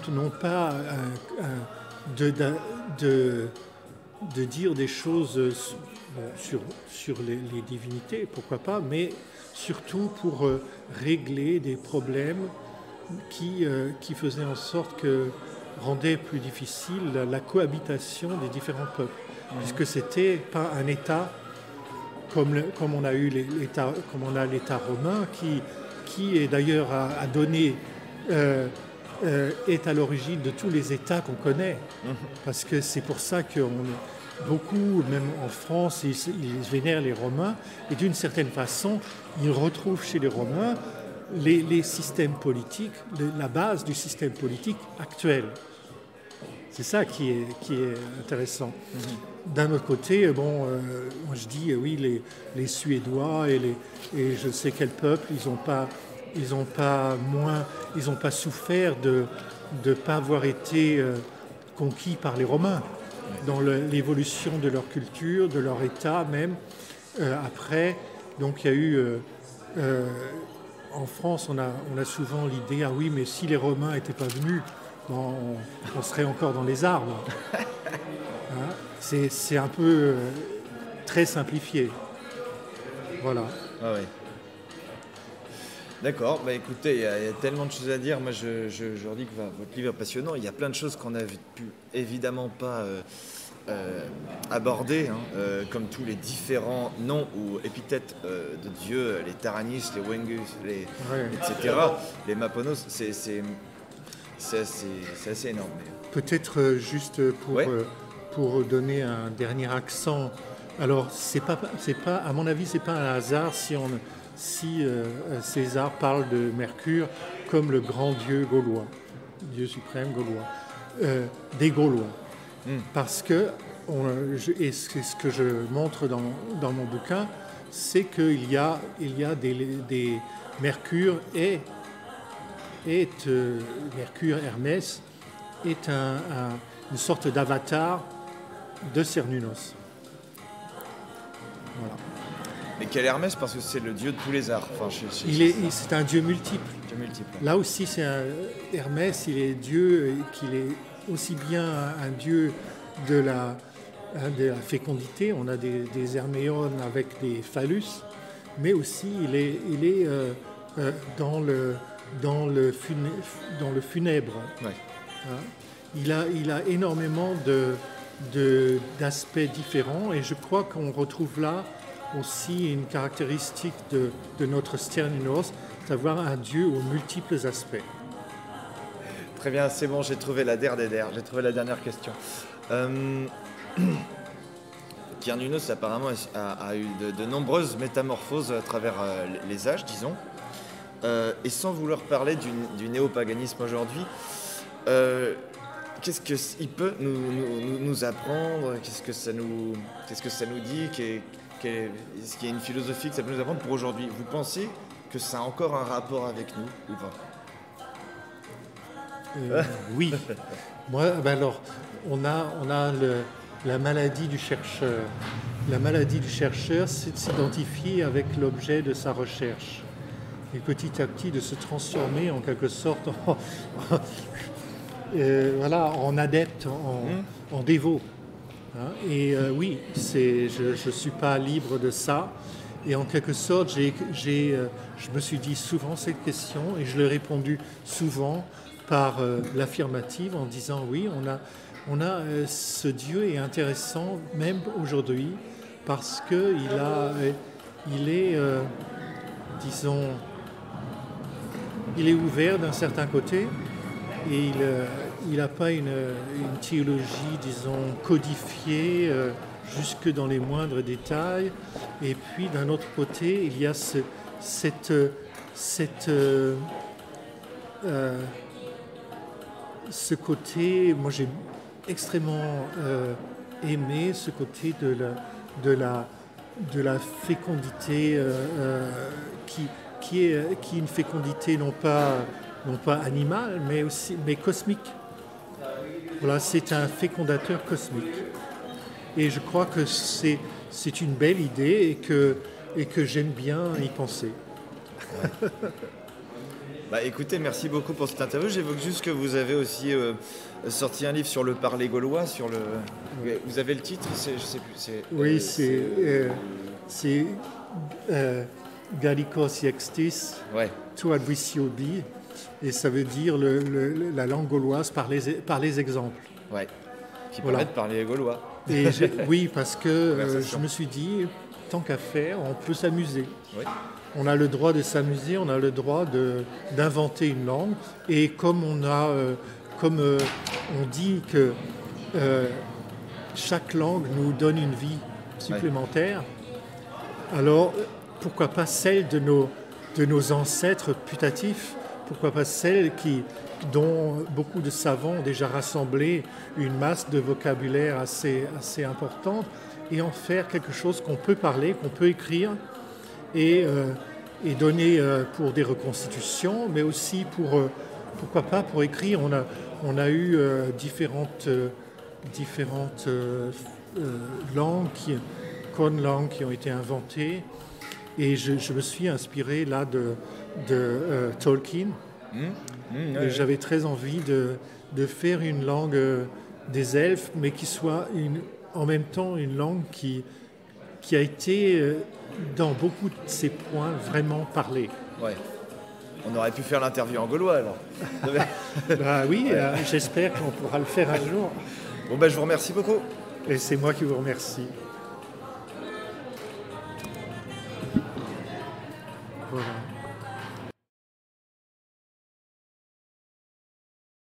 non pas de dire des choses sur les divinités, pourquoi pas, mais surtout pour régler des problèmes qui faisaient en sorte que rendaient plus difficile la cohabitation des différents peuples, puisque c'était pas un État comme on a eu l'État romain qui est d'ailleurs a donné est à l'origine de tous les États qu'on connaît, parce que c'est pour ça que beaucoup, même en France, ils vénèrent les Romains, et d'une certaine façon, ils retrouvent chez les Romains les systèmes politiques, la base du système politique actuel. C'est ça qui est intéressant. D'un autre côté, moi je dis oui, les Suédois et je sais quel peuple, ils ont pas souffert de ne pas avoir été conquis par les Romains dans l'évolution de leur culture, de leur État même. Après, donc il y a eu en France, on a souvent l'idée, ah oui, mais si les Romains n'étaient pas venus, on serait encore dans les arbres. Hein, c'est un peu très simplifié. Voilà. Ah ouais. D'accord, écoutez, il y a tellement de choses à dire. Moi, je leur dis que votre livre est passionnant. Il y a plein de choses qu'on n'a pu évidemment pas aborder, comme tous les différents noms ou épithètes de Dieu, les Taranis, les Wengus, etc., les Maponos, c'est assez énorme. Peut-être juste pour donner un dernier accent. Alors, c'est pas, à mon avis, c'est pas un hasard si César parle de Mercure comme le grand dieu gaulois, dieu suprême gaulois, des Gaulois. Parce que, et c'est ce que je montre dans mon bouquin, c'est qu'il y a des Mercure Mercure Hermès est une sorte d'avatar de Cernunnos. Voilà. Mais quel Hermès, parce que c'est le dieu de tous les arts. Enfin, c'est un dieu multiple. Là aussi, c'est Hermès, il est dieu, qu'il est aussi bien un dieu de la fécondité. On a des herméones avec des phallus, mais aussi il est dans le funèbre. Ouais. Hein, il a énormément d'aspects différents et je crois qu'on retrouve là aussi une caractéristique de notre Sterninos, d'avoir un Dieu aux multiples aspects. Très bien, c'est bon, j'ai trouvé la j'ai trouvé la dernière question. Cernunnos apparemment a eu de nombreuses métamorphoses à travers les âges, disons. Et sans vouloir parler du néopaganisme aujourd'hui, qu'est-ce qu'il peut nous apprendre? Qu'est-ce que ça nous dit? Est-ce qu'il y a une philosophie que ça peut nous apprendre pour aujourd'hui? Vous pensez que ça a encore un rapport avec nous ou pas? Oui. Moi, alors, on a la maladie du chercheur. La maladie du chercheur, c'est de s'identifier avec l'objet de sa recherche. Et petit à petit de se transformer en quelque sorte en adepte, en dévot. Hein, et oui, je ne suis pas libre de ça. Et en quelque sorte, je me suis dit souvent cette question et je l'ai répondu souvent par l'affirmative en disant oui, ce Dieu est intéressant même aujourd'hui parce qu'il est, disons, il est ouvert d'un certain côté et il n'a pas une théologie, disons, codifiée jusque dans les moindres détails. Et puis d'un autre côté, il y a ce côté, moi j'ai extrêmement aimé ce côté de la fécondité qui est une fécondité non pas animale mais cosmique. Voilà, c'est un fécondateur cosmique. Et je crois que c'est une belle idée et que j'aime bien y penser. Bah, écoutez, merci beaucoup pour cette interview. J'évoque juste que vous avez aussi sorti un livre sur le parler gaulois. Vous avez le titre? Je sais plus. Oui, c'est Gallicos Iextis, tu advisio-bi, et ça veut dire la langue gauloise par les exemples. Ouais. Qui permet de parler gaulois. Et oui, parce que je me suis dit, tant qu'à faire, on peut s'amuser. Oui. On a le droit de s'amuser, on a le droit d'inventer une langue. Et comme on dit que chaque langue nous donne une vie supplémentaire, alors pourquoi pas celle de nos ancêtres putatifs, pourquoi pas celle dont beaucoup de savants ont déjà rassemblé une masse de vocabulaire assez importante et en faire quelque chose qu'on peut parler, qu'on peut écrire et donner pour des reconstitutions, mais aussi pourquoi pas pour écrire. On a eu différentes langues, conlangues qui ont été inventées et je me suis inspiré là de Tolkien. Et j'avais très envie de faire une langue des elfes, mais qui soit en même temps une langue qui a été, dans beaucoup de ses points, vraiment parlée. Ouais. On aurait pu faire l'interview en gaulois alors. Bah oui, j'espère qu'on pourra le faire un jour. Bon, je vous remercie beaucoup. Et c'est moi qui vous remercie.